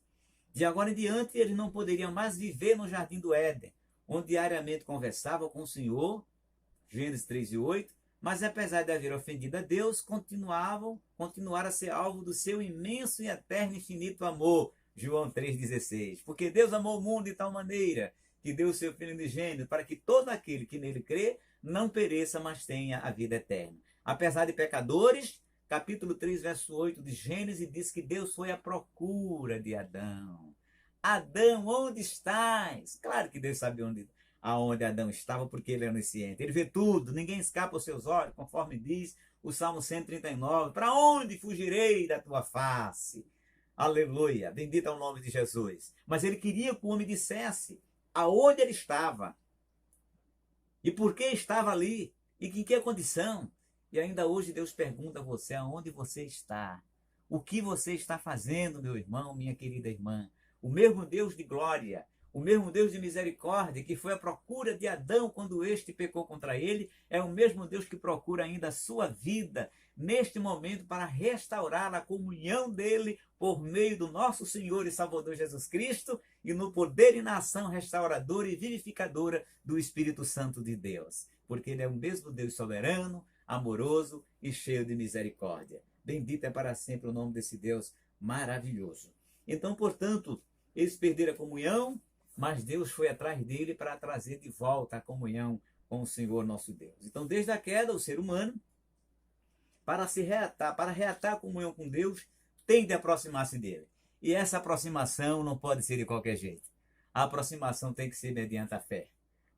De agora em diante, eles não poderiam mais viver no jardim do Éden, onde diariamente conversavam com o Senhor, Gênesis 3:8, mas apesar de haver ofendido a Deus, continuaram a ser alvo do seu imenso e eterno e infinito amor, João 3,16. Porque Deus amou o mundo de tal maneira que deu o seu Filho unigênito para que todo aquele que nele crê não pereça, mas tenha a vida eterna. Apesar de pecadores, capítulo 3, verso 8 de Gênesis diz que Deus foi à procura de Adão. Adão, onde estás? Claro que Deus sabia aonde Adão estava, porque ele é onisciente. Ele vê tudo, ninguém escapa aos seus olhos, conforme diz o Salmo 139. Para onde fugirei da tua face? Aleluia, bendito é o nome de Jesus. Mas ele queria que o homem dissesse aonde ele estava e por que estava ali e em que condição. E ainda hoje Deus pergunta a você aonde você está, o que você está fazendo, meu irmão, minha querida irmã. O mesmo Deus de glória, o mesmo Deus de misericórdia que foi à procura de Adão quando este pecou contra ele, é o mesmo Deus que procura ainda a sua vida neste momento para restaurar a comunhão dele por meio do nosso Senhor e Salvador Jesus Cristo e no poder e na ação restauradora e vivificadora do Espírito Santo de Deus. Porque ele é o mesmo Deus soberano, amoroso e cheio de misericórdia. Bendito é para sempre o nome desse Deus maravilhoso. Então, portanto, eles perderam a comunhão, mas Deus foi atrás dele para trazer de volta a comunhão com o Senhor nosso Deus. Então, desde a queda, o ser humano, para reatar a comunhão com Deus, tem de aproximar-se dele. E essa aproximação não pode ser de qualquer jeito. A aproximação tem que ser mediante a fé.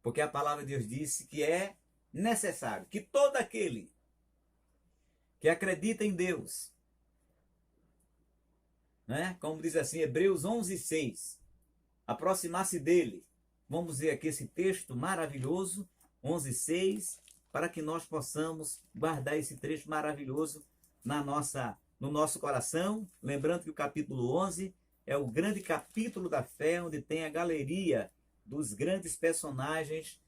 Porque a palavra de Deus disse que é necessário que todo aquele que acredita em Deus, né? Como diz assim, Hebreus 11:6, aproximar-se dele. Vamos ver aqui esse texto maravilhoso, 11:6, para que nós possamos guardar esse trecho maravilhoso no nosso coração. Lembrando que o capítulo 11 é o grande capítulo da fé, onde tem a galeria dos grandes personagens,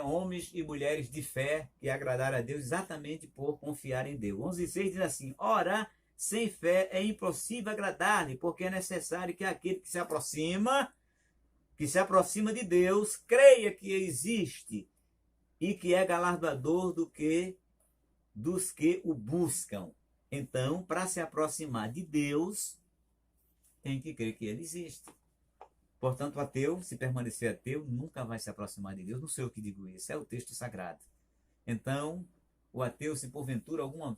homens e mulheres de fé que agradaram a Deus exatamente por confiar em Deus. 11:6 diz assim: ora, sem fé é impossível agradar-lhe, porque é necessário que aquele que se aproxima de Deus, creia que existe e que é galardoador dos que o buscam. Então, para se aproximar de Deus, tem que crer que ele existe. Portanto, o ateu, se permanecer ateu, nunca vai se aproximar de Deus. Não sei o que digo isso, é o texto sagrado. Então, o ateu, se porventura algum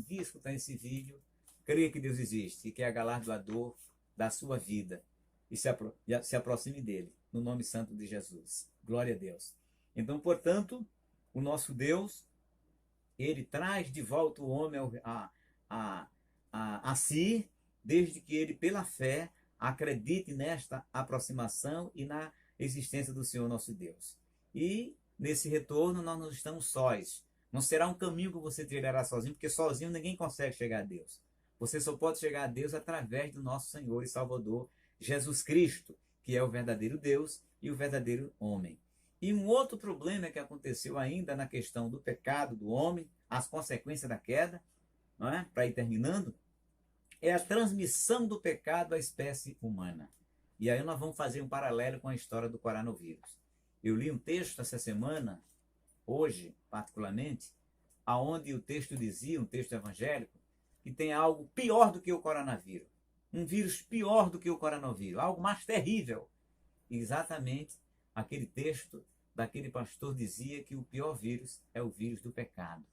dia escutar esse vídeo, creia que Deus existe e que é galardoador da sua vida e se aproxime dele, no nome santo de Jesus. Glória a Deus. Então, portanto, o nosso Deus, ele traz de volta o homem a si, desde que ele, pela fé, acredite nesta aproximação e na existência do Senhor nosso Deus. E nesse retorno nós não estamos sós. Não será um caminho que você trilhará sozinho, porque sozinho ninguém consegue chegar a Deus. Você só pode chegar a Deus através do nosso Senhor e Salvador Jesus Cristo, que é o verdadeiro Deus e o verdadeiro homem. E um outro problema que aconteceu ainda na questão do pecado do homem, as consequências da queda, não é? Para ir terminando, é a transmissão do pecado à espécie humana. E aí nós vamos fazer um paralelo com a história do coronavírus. Eu li um texto essa semana, hoje particularmente, aonde o texto dizia, um texto evangélico, que tem algo pior do que o coronavírus. Um vírus pior do que o coronavírus, algo mais terrível. Exatamente aquele texto daquele pastor dizia que o pior vírus é o vírus do pecado.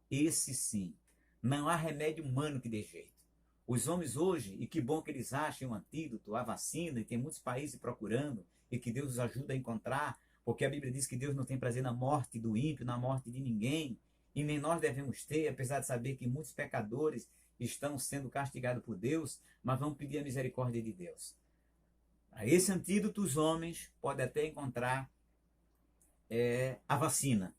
Esse sim, não há remédio humano que dê jeito. Os homens hoje, e que bom que eles achem um antídoto, a vacina, e tem muitos países procurando, e que Deus os ajuda a encontrar, porque a Bíblia diz que Deus não tem prazer na morte do ímpio, na morte de ninguém, e nem nós devemos ter, apesar de saber que muitos pecadores estão sendo castigados por Deus, mas vamos pedir a misericórdia de Deus. Para esse antídoto, os homens podem até encontrar a vacina.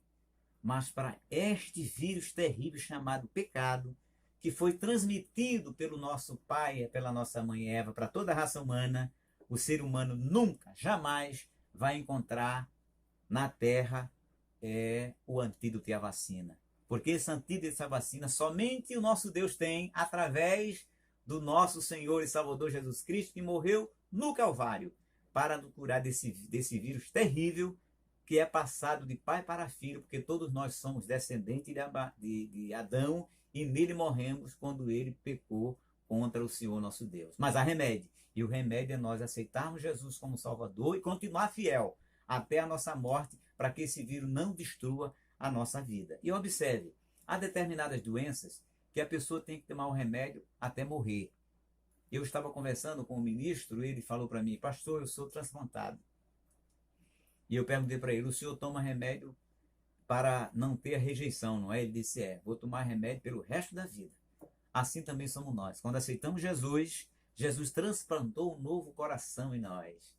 Mas para este vírus terrível chamado pecado, que foi transmitido pelo nosso pai, pela nossa mãe Eva, para toda a raça humana, o ser humano nunca, jamais vai encontrar na Terra o antídoto e a vacina. Porque esse antídoto e essa vacina somente o nosso Deus tem através do nosso Senhor e Salvador Jesus Cristo, que morreu no Calvário para nos curar desse vírus terrível que é passado de pai para filho, porque todos nós somos descendentes de Adão e nele morremos quando ele pecou contra o Senhor nosso Deus. Mas há remédio, e o remédio é nós aceitarmos Jesus como Salvador e continuar fiel até a nossa morte, para que esse vírus não destrua a nossa vida. E observe, há determinadas doenças que a pessoa tem que tomar o remédio até morrer. Eu estava conversando com o ministro, ele falou para mim: pastor, eu sou transplantado. E eu perguntei para ele: o senhor toma remédio para não ter a rejeição, não é? Ele disse: vou tomar remédio pelo resto da vida. Assim também somos nós. Quando aceitamos Jesus, Jesus transplantou um novo coração em nós.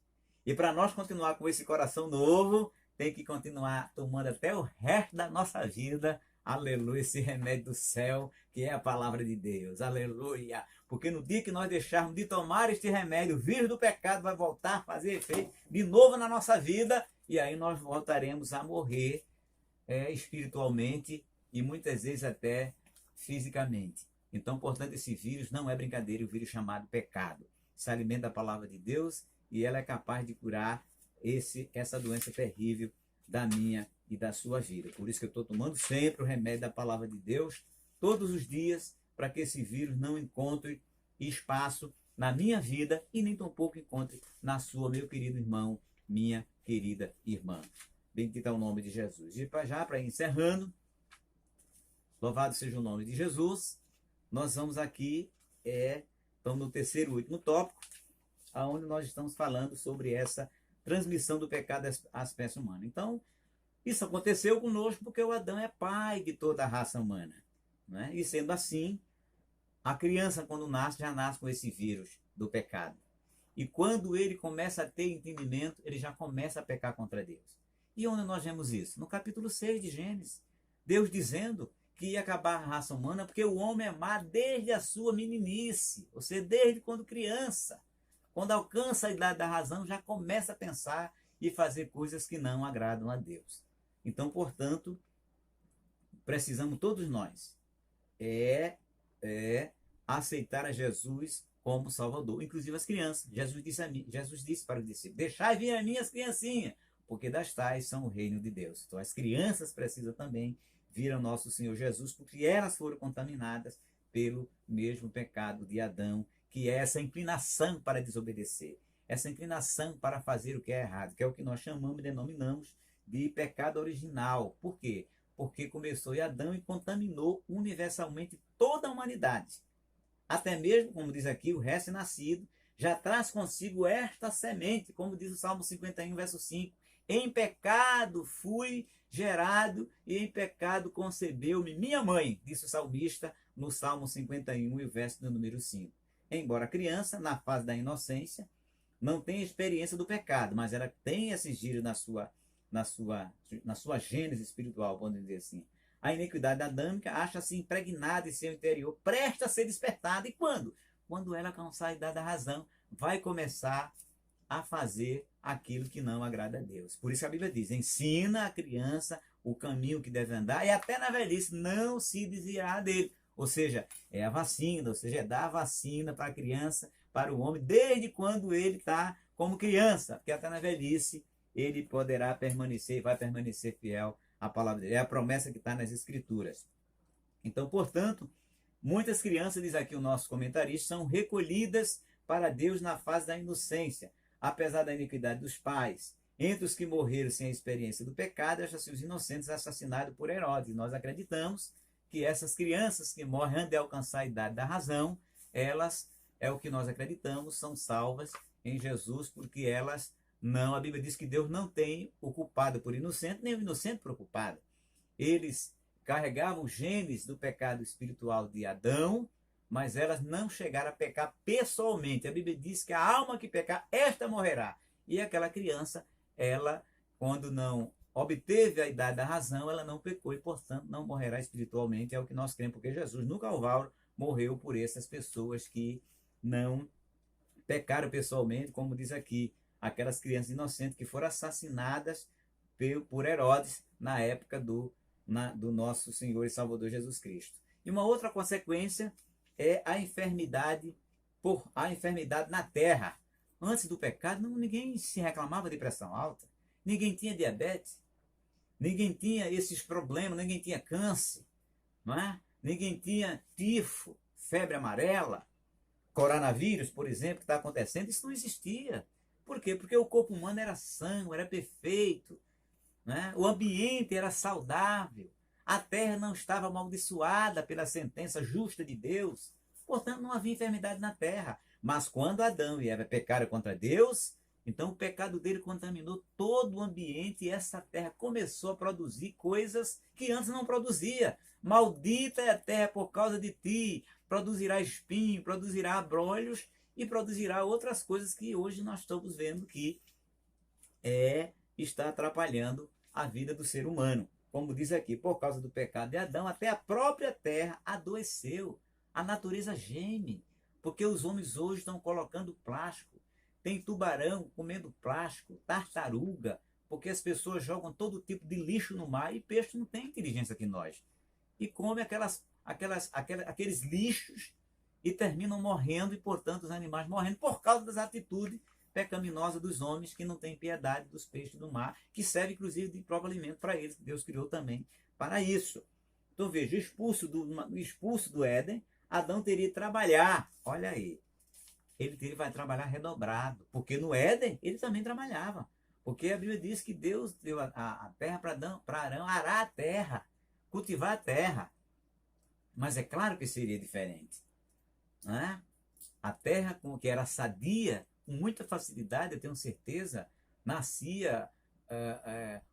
E para nós continuar com esse coração novo, tem que continuar tomando até o resto da nossa vida, aleluia, esse remédio do céu, que é a palavra de Deus, aleluia. Porque no dia que nós deixarmos de tomar este remédio, o vírus do pecado vai voltar a fazer efeito de novo na nossa vida, e aí nós voltaremos a morrer espiritualmente e muitas vezes até fisicamente. Então, portanto, esse vírus não é brincadeira, o vírus chamado pecado. Se alimenta da palavra de Deus e ela é capaz de curar essa doença terrível da minha e da sua vida. Por isso que eu estou tomando sempre o remédio da palavra de Deus, todos os dias, para que esse vírus não encontre espaço na minha vida e nem tampouco encontre na sua, meu querido irmão, minha querida irmã. Bendito é o nome de Jesus. E para ir encerrando, louvado seja o nome de Jesus, nós vamos aqui, estamos no terceiro e último tópico, onde nós estamos falando sobre essa transmissão do pecado à espécie humana. Então, isso aconteceu conosco porque o Adão é pai de toda a raça humana, né? E sendo assim, a criança, quando nasce, já nasce com esse vírus do pecado. E quando ele começa a ter entendimento, ele já começa a pecar contra Deus. E onde nós vemos isso? No capítulo 6 de Gênesis. Deus dizendo que ia acabar a raça humana porque o homem é má desde a sua meninice, ou seja, desde quando criança. Quando alcança a idade da razão, já começa a pensar e fazer coisas que não agradam a Deus. Então, portanto, precisamos todos nós aceitar a Jesus como Salvador, inclusive as crianças. Jesus disse para os discípulos: deixai vir as minhas criancinhas, porque das tais são o reino de Deus. Então as crianças precisam também vir ao nosso Senhor Jesus, porque elas foram contaminadas pelo mesmo pecado de Adão, que é essa inclinação para desobedecer, essa inclinação para fazer o que é errado, que é o que nós chamamos e denominamos de pecado original. Por quê? Porque começou em Adão e contaminou universalmente toda a humanidade. Até mesmo, como diz aqui, o recém-nascido já traz consigo esta semente, como diz o Salmo 51, verso 5. Em pecado fui gerado e em pecado concebeu-me minha mãe, disse o salmista no Salmo 51 e o verso do número 5. Embora a criança, na fase da inocência, não tenha experiência do pecado, mas ela tem esses giros na sua gênese espiritual, vamos dizer assim. A iniquidade adâmica acha-se impregnada em seu interior, presta a ser despertada. E quando? Quando ela alcançar a idade da razão, vai começar a fazer aquilo que não agrada a Deus. Por isso a Bíblia diz: ensina a criança o caminho que deve andar e até na velhice não se desviará dele. Ou seja, é a vacina, ou seja, é dar a vacina para a criança, para o homem, desde quando ele está como criança, porque até na velhice ele poderá permanecer, vai permanecer fiel à palavra dele. É a promessa que está nas Escrituras. Então, portanto, muitas crianças, diz aqui o nosso comentarista, são recolhidas para Deus na fase da inocência, apesar da iniquidade dos pais. Entre os que morreram sem a experiência do pecado, acham-se os inocentes assassinados por Herodes. Nós acreditamos que essas crianças que morrem antes de alcançar a idade da razão, elas, é o que nós acreditamos, são salvas em Jesus, porque elas não, a Bíblia diz que Deus não tem o culpado por inocente, nem o inocente por culpado. Eles carregavam os genes do pecado espiritual de Adão, mas elas não chegaram a pecar pessoalmente. A Bíblia diz que a alma que pecar, esta morrerá. E aquela criança, ela, quando não obteve a idade da razão, ela não pecou e, portanto, não morrerá espiritualmente. É o que nós cremos, porque Jesus, no Calvário, morreu por essas pessoas que não pecaram pessoalmente, como diz aqui, aquelas crianças inocentes que foram assassinadas por Herodes na época do nosso Senhor e Salvador Jesus Cristo. E uma outra consequência é a enfermidade na terra. Antes do pecado, ninguém se reclamava de pressão alta, ninguém tinha diabetes, ninguém tinha esses problemas, ninguém tinha câncer, não é? Ninguém tinha tifo, febre amarela, coronavírus, por exemplo, que está acontecendo. Isso não existia. Por quê? Porque o corpo humano era são, era perfeito, né? O ambiente era saudável, a terra não estava amaldiçoada pela sentença justa de Deus, portanto não havia enfermidade na terra. Mas quando Adão e Eva pecaram contra Deus, então o pecado dele contaminou todo o ambiente e essa terra começou a produzir coisas que antes não produzia. Maldita é a terra por causa de ti, produzirá espinho, produzirá abrolhos e produzirá outras coisas que hoje nós estamos vendo que está atrapalhando a vida do ser humano. Como diz aqui, por causa do pecado de Adão, até a própria terra adoeceu. A natureza geme, porque os homens hoje estão colocando plástico. Tem tubarão comendo plástico, tartaruga, porque as pessoas jogam todo tipo de lixo no mar e peixe não tem inteligência que nós. E come aqueles lixos e terminam morrendo e, portanto, os animais morrendo por causa das atitudes pecaminosas dos homens que não têm piedade dos peixes do mar, que serve inclusive de próprio alimento para eles, que Deus criou também para isso. Então veja, expulso do Éden, Adão teria que trabalhar, olha aí, ele vai trabalhar redobrado, porque no Éden ele também trabalhava, porque a Bíblia diz que Deus deu a terra para Arão arar a terra, cultivar a terra, mas é claro que seria diferente, né? A terra que era sadia, com muita facilidade, eu tenho certeza, nascia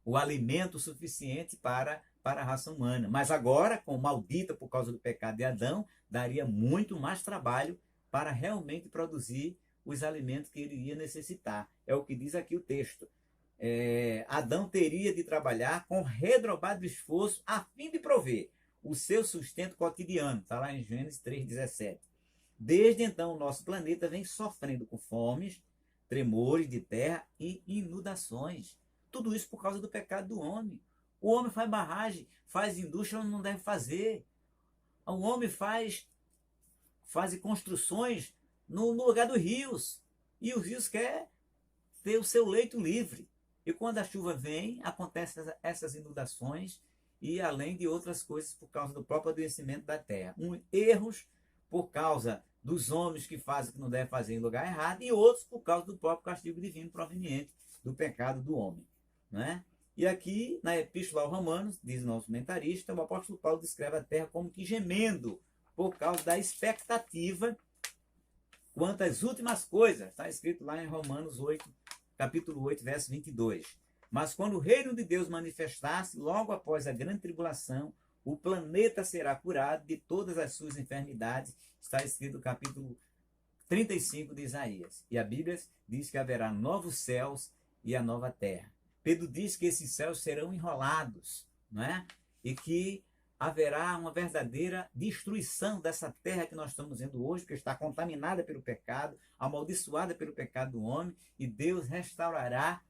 o alimento suficiente para a raça humana. Mas agora, com maldita por causa do pecado de Adão, daria muito mais trabalho para realmente produzir os alimentos que ele ia necessitar. É o que diz aqui o texto. Adão teria de trabalhar com redobrado esforço a fim de prover o seu sustento cotidiano. Está lá em Gênesis 3,17. Desde então, o nosso planeta vem sofrendo com fomes, tremores de terra e inundações. Tudo isso por causa do pecado do homem. O homem faz barragem, faz indústria onde não deve fazer. O homem faz construções no lugar dos rios. E os rios querem ter o seu leito livre. E quando a chuva vem, acontecem essas inundações e além de outras coisas por causa do próprio adoecimento da terra. Erros por causa dos homens que fazem o que não devem fazer em lugar errado, e outros por causa do próprio castigo divino proveniente do pecado do homem, né? E aqui, na Epístola aos Romanos, diz o nosso comentarista, o apóstolo Paulo descreve a terra como que gemendo por causa da expectativa quanto às últimas coisas. Está escrito lá em Romanos 8, capítulo 8, verso 22. Mas quando o reino de Deus manifestar-se, logo após a grande tribulação, o planeta será curado de todas as suas enfermidades. Está escrito no capítulo 35 de Isaías. E a Bíblia diz que haverá novos céus e a nova terra. Pedro diz que esses céus serão enrolados, não é? E que haverá uma verdadeira destruição dessa terra que nós estamos vendo hoje, que está contaminada pelo pecado, amaldiçoada pelo pecado do homem, e Deus restaurará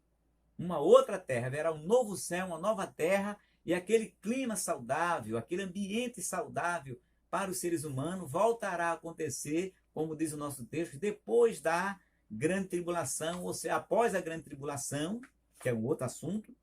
uma outra terra. Haverá um novo céu, uma nova terra, e aquele clima saudável, aquele ambiente saudável para os seres humanos voltará a acontecer, como diz o nosso texto, depois da grande tribulação, ou seja, após a grande tribulação, que é um outro assunto,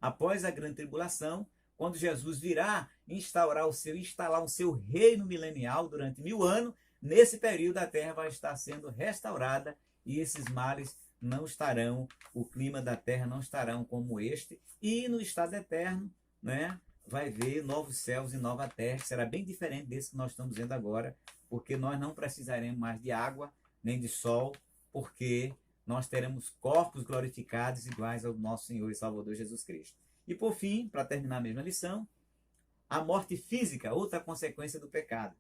após a grande tribulação, quando Jesus virá instalar o seu reino milenial durante 1000 anos, nesse período a terra vai estar sendo restaurada e esses males não estarão, o clima da terra não estarão como este, e no estado eterno, né, vai ver novos céus e nova terra, que será bem diferente desse que nós estamos vendo agora, porque nós não precisaremos mais de água, nem de sol, porque nós teremos corpos glorificados iguais ao nosso Senhor e Salvador Jesus Cristo. E por fim, para terminar a mesma lição, a morte física, outra consequência do pecado.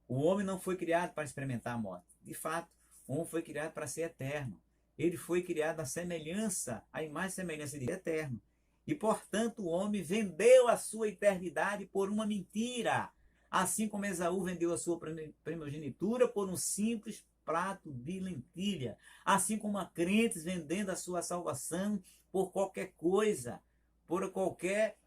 O homem não foi criado para experimentar a morte. De fato, o homem foi criado para ser eterno. Ele foi criado à semelhança, à imagem e semelhança de eterno. E, portanto, o homem vendeu a sua eternidade por uma mentira. Assim como Esaú vendeu a sua primogenitura por um simples prato de lentilha. Assim como há crentes vendendo a sua salvação por qualquer coisa, por qualquer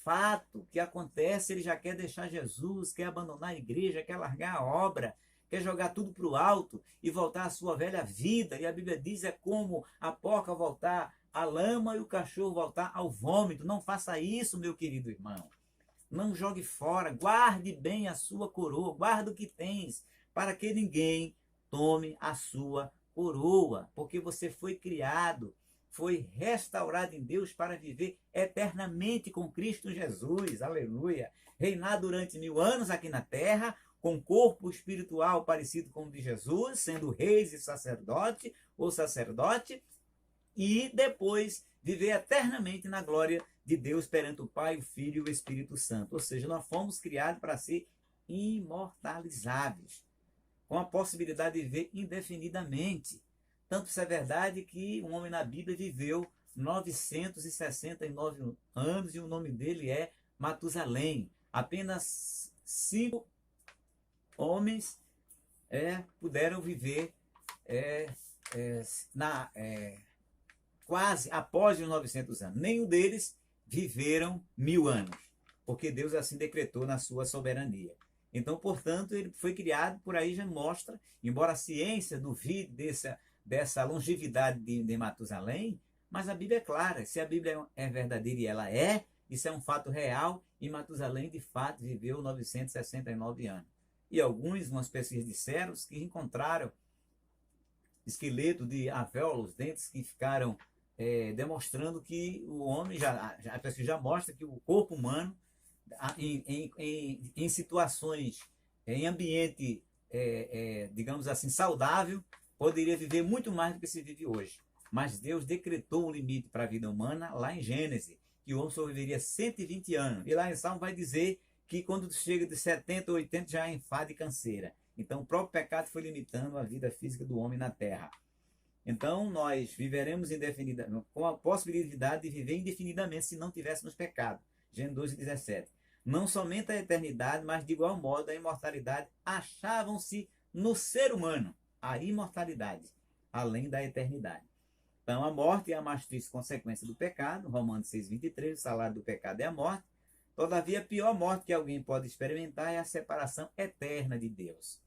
fato que acontece, ele já quer deixar Jesus, quer abandonar a igreja, quer largar a obra, quer jogar tudo para o alto e voltar à sua velha vida. E a Bíblia diz, é como a porca voltar à lama e o cachorro voltar ao vômito. Não faça isso, meu querido irmão. Não jogue fora, guarde bem a sua coroa, guarde o que tens, para que ninguém tome a sua coroa, porque você foi criado, foi restaurado em Deus para viver eternamente com Cristo Jesus, aleluia. Reinar durante 1000 anos aqui na terra, com corpo espiritual parecido com o de Jesus, sendo reis e sacerdote, ou sacerdote, e depois viver eternamente na glória de Deus perante o Pai, o Filho e o Espírito Santo. Ou seja, nós fomos criados para ser imortalizáveis, com a possibilidade de viver indefinidamente. Tanto isso é verdade que um homem na Bíblia viveu 969 anos e o nome dele é Matusalém. Apenas 5 homens puderam viver quase após os 900 anos. Nenhum deles viveram 1000 anos, porque Deus assim decretou na sua soberania. Então, portanto, ele foi criado, por aí já mostra, embora a ciência duvide dessa longevidade de Matusalém, mas a Bíblia é clara. Se a Bíblia é verdadeira e ela isso é um fato real, e Matusalém de fato viveu 969 anos. E umas pesquisas disseram que encontraram esqueleto de alvéolos, dentes que ficaram demonstrando que o homem, a pesquisa já mostra que o corpo humano, em situações, em ambiente, digamos assim, saudável, poderia viver muito mais do que se vive hoje. Mas Deus decretou um limite para a vida humana lá em Gênesis, que o homem sobreviveria 120 anos. E lá em Salmo vai dizer que quando chega de 70 ou 80 já é enfado e canseira. Então o próprio pecado foi limitando a vida física do homem na terra. Então nós viveremos indefinidamente, com a possibilidade de viver indefinidamente se não tivéssemos pecado. Gênesis 2:17. Não somente a eternidade, mas de igual modo a imortalidade achavam-se no ser humano, a imortalidade, além da eternidade. Então a morte é a mais triste consequência do pecado, Romanos 6:23, o salário do pecado é a morte. Todavia, a pior morte que alguém pode experimentar é a separação eterna de Deus.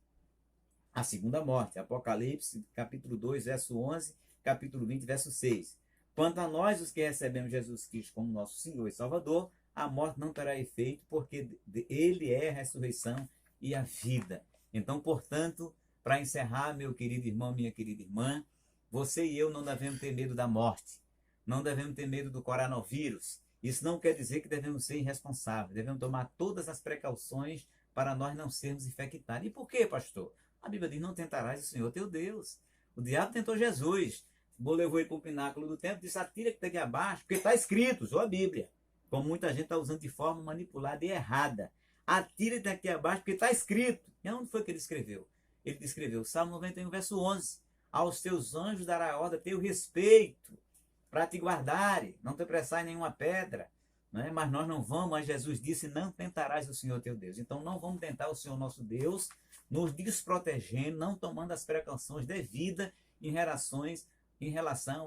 A segunda morte, Apocalipse, capítulo 2, verso 11, capítulo 20, verso 6. Quanto a nós, os que recebemos Jesus Cristo como nosso Senhor e Salvador, a morte não terá efeito, porque Ele é a ressurreição e a vida. Então, portanto, para encerrar, meu querido irmão, minha querida irmã, você e eu não devemos ter medo da morte. Não devemos ter medo do coronavírus. Isso não quer dizer que devemos ser irresponsáveis. Devemos tomar todas as precauções para nós não sermos infectados. E por quê, pastor? A Bíblia diz, não tentarás o Senhor teu Deus. O diabo tentou Jesus. Levou ele para o pináculo do templo, disse, atira que está aqui abaixo, porque está escrito, usou a Bíblia. Como muita gente está usando de forma manipulada e errada. Atira daqui abaixo, porque está escrito. E onde foi que ele escreveu? Ele descreveu, Salmo 91, verso 11. Aos teus anjos dará ordem a teu respeito, para te guardarem, não te apressar em nenhuma pedra. Né? Mas nós não vamos, mas Jesus disse, não tentarás o Senhor teu Deus. Então não vamos tentar o Senhor nosso Deus, nos desprotegendo, não tomando as precauções devidas em relação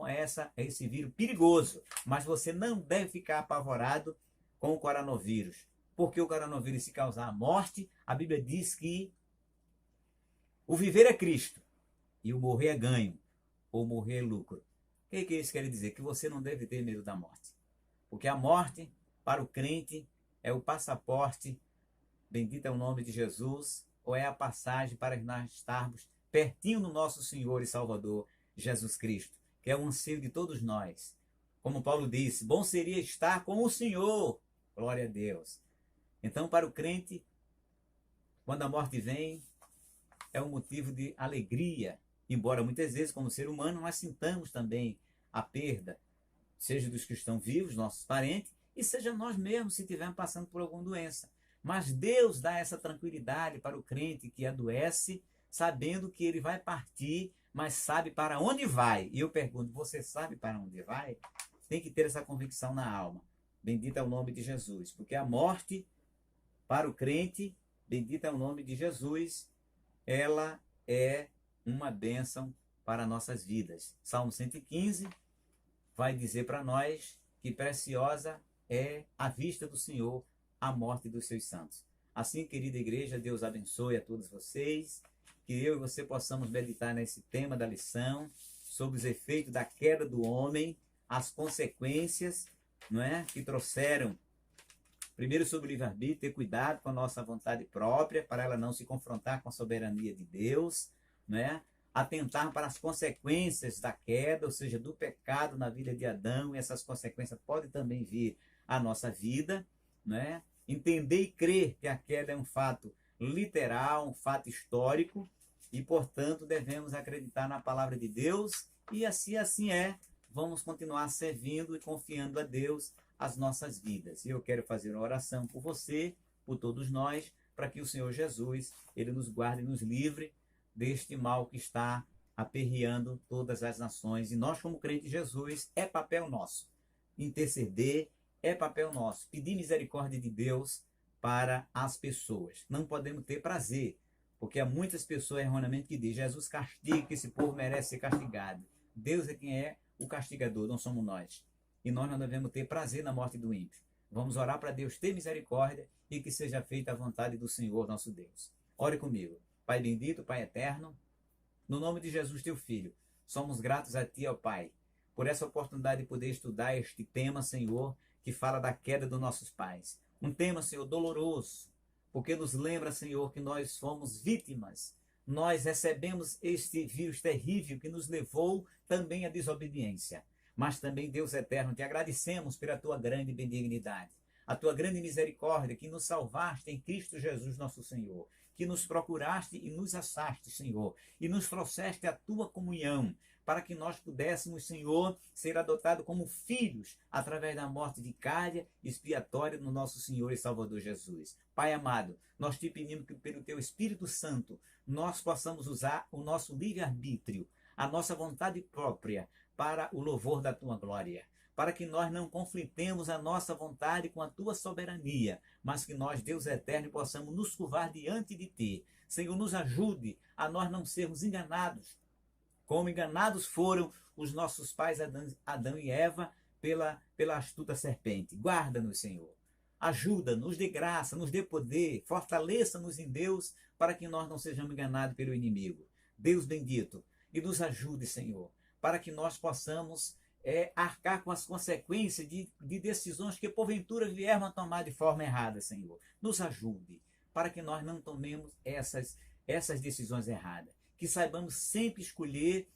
a esse vírus perigoso. Mas você não deve ficar apavorado com o coronavírus. Porque o coronavírus, se causar a morte, a Bíblia diz que o viver é Cristo e o morrer é ganho, ou morrer é lucro. O que isso quer dizer? Que você não deve ter medo da morte. Porque a morte, para o crente, é o passaporte, bendito é o nome de Jesus, ou é a passagem para nós estarmos pertinho do nosso Senhor e Salvador, Jesus Cristo, que é o anseio de todos nós. Como Paulo disse, bom seria estar com o Senhor, glória a Deus. Então, para o crente, quando a morte vem, é um motivo de alegria, embora muitas vezes, como ser humano, nós sintamos também a perda, seja dos que estão vivos, nossos parentes, e seja nós mesmos, se estivermos passando por alguma doença. Mas Deus dá essa tranquilidade para o crente que adoece, sabendo que ele vai partir, mas sabe para onde vai. E eu pergunto, você sabe para onde vai? Tem que ter essa convicção na alma. Bendito é o nome de Jesus, porque a morte para o crente, bendito é o nome de Jesus, ela é uma bênção para nossas vidas. Salmo 115 vai dizer para nós que preciosa é a vista do Senhor a morte dos seus santos. Assim, querida igreja, Deus abençoe a todos vocês, que eu e você possamos meditar nesse tema da lição, sobre os efeitos da queda do homem, as consequências, não é, que trouxeram. Primeiro, sobre o livre-arbítrio, ter cuidado com a nossa vontade própria, para ela não se confrontar com a soberania de Deus, né? Atentar para as consequências da queda, ou seja, do pecado na vida de Adão, e essas consequências podem também vir à nossa vida, né? Entender e crer que a queda é um fato literal, um fato histórico, e, portanto, devemos acreditar na palavra de Deus, e assim é, vamos continuar servindo e confiando a Deus as nossas vidas. E eu quero fazer uma oração por você, por todos nós, para que o Senhor Jesus, ele nos guarde e nos livre deste mal que está aperreando todas as nações. E nós, como crentes de Jesus, é papel nosso interceder, é papel nosso pedir misericórdia de Deus para as pessoas. Não podemos ter prazer, porque há muitas pessoas erroneamente que dizem: Jesus castiga, que esse povo merece ser castigado. Deus é quem é o castigador, não somos nós. E nós não devemos ter prazer na morte do ímpio. Vamos orar para Deus ter misericórdia e que seja feita a vontade do Senhor nosso Deus. Ore comigo. Pai bendito, Pai eterno, no nome de Jesus, teu Filho, somos gratos a Ti, ó Pai, por essa oportunidade de poder estudar este tema, Senhor, que fala da queda dos nossos pais. Um tema, Senhor, doloroso, porque nos lembra, Senhor, que nós fomos vítimas. Nós recebemos este vírus terrível que nos levou também à desobediência. Mas também, Deus eterno, te agradecemos pela tua grande benignidade, a tua grande misericórdia, que nos salvaste em Cristo Jesus, nosso Senhor, que nos procuraste e nos achaste, Senhor, e nos trouxeste a tua comunhão, para que nós pudéssemos, Senhor, ser adotados como filhos, através da morte vicária e expiatória do nosso Senhor e Salvador Jesus. Pai amado, nós te pedimos que pelo teu Espírito Santo, nós possamos usar o nosso livre-arbítrio, a nossa vontade própria, para o louvor da tua glória, para que nós não conflitemos a nossa vontade com a tua soberania, mas que nós, Deus eterno, possamos nos curvar diante de ti. Senhor, nos ajude a nós não sermos enganados, como enganados foram os nossos pais Adão e Eva pela astuta serpente. Guarda-nos, Senhor. Ajuda-nos, dê graça, nos dê poder, fortaleça-nos em Deus, para que nós não sejamos enganados pelo inimigo. Deus bendito, e nos ajude, Senhor, para que nós possamos arcar com as consequências de decisões que porventura viermos a tomar de forma errada, Senhor. Nos ajude, para que nós não tomemos essas decisões erradas. Que saibamos sempre escolher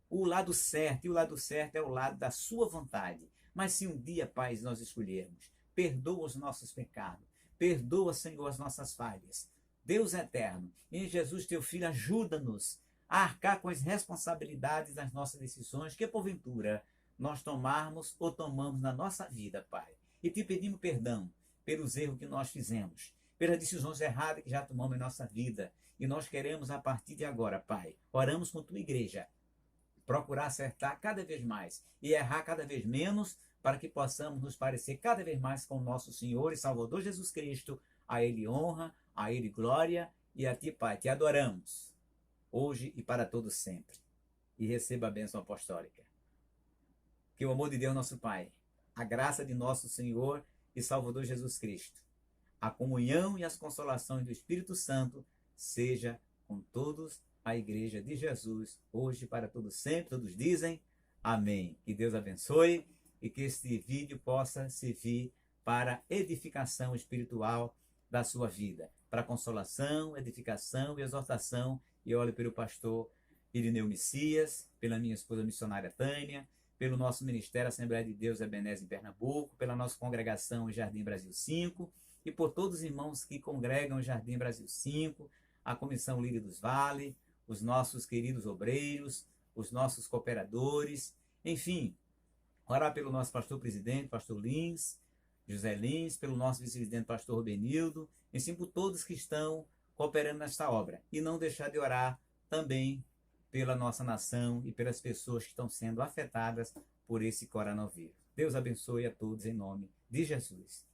o lado certo, e o lado certo é o lado da sua vontade. Mas se um dia, Pai, nós escolhermos, perdoa os nossos pecados, perdoa, Senhor, as nossas falhas. Deus eterno, em Jesus, teu Filho, ajuda-nos a arcar com as responsabilidades das nossas decisões que, porventura, nós tomarmos ou tomamos na nossa vida, Pai. E te pedimos perdão pelos erros que nós fizemos, pelas decisões erradas que já tomamos em nossa vida. E nós queremos, a partir de agora, Pai, oramos com tua igreja, procurar acertar cada vez mais e errar cada vez menos, para que possamos nos parecer cada vez mais com o nosso Senhor e Salvador Jesus Cristo. A Ele honra, a Ele glória, e a ti, Pai, te adoramos, hoje e para todos sempre. E receba a bênção apostólica. Que o amor de Deus, nosso Pai, a graça de nosso Senhor e Salvador Jesus Cristo, a comunhão e as consolações do Espírito Santo seja com todos, a igreja de Jesus, hoje e para todos sempre. Todos dizem amém. Que Deus abençoe e que este vídeo possa servir para edificação espiritual da sua vida, para consolação, edificação e exortação. E olho pelo pastor Irineu Messias, pela minha esposa missionária Tânia, pelo nosso Ministério Assembleia de Deus Ebenezer em Pernambuco, pela nossa congregação Jardim Brasil 5 e por todos os irmãos que congregam Jardim Brasil 5, a Comissão Líder dos Vales, os nossos queridos obreiros, os nossos cooperadores, enfim, orar pelo nosso pastor presidente, pastor Lins, José Lins, pelo nosso vice-presidente pastor Rubenildo, assim por todos que estão cooperando nesta obra. E não deixar de orar também pela nossa nação e pelas pessoas que estão sendo afetadas por esse coronavírus. Deus abençoe a todos em nome de Jesus.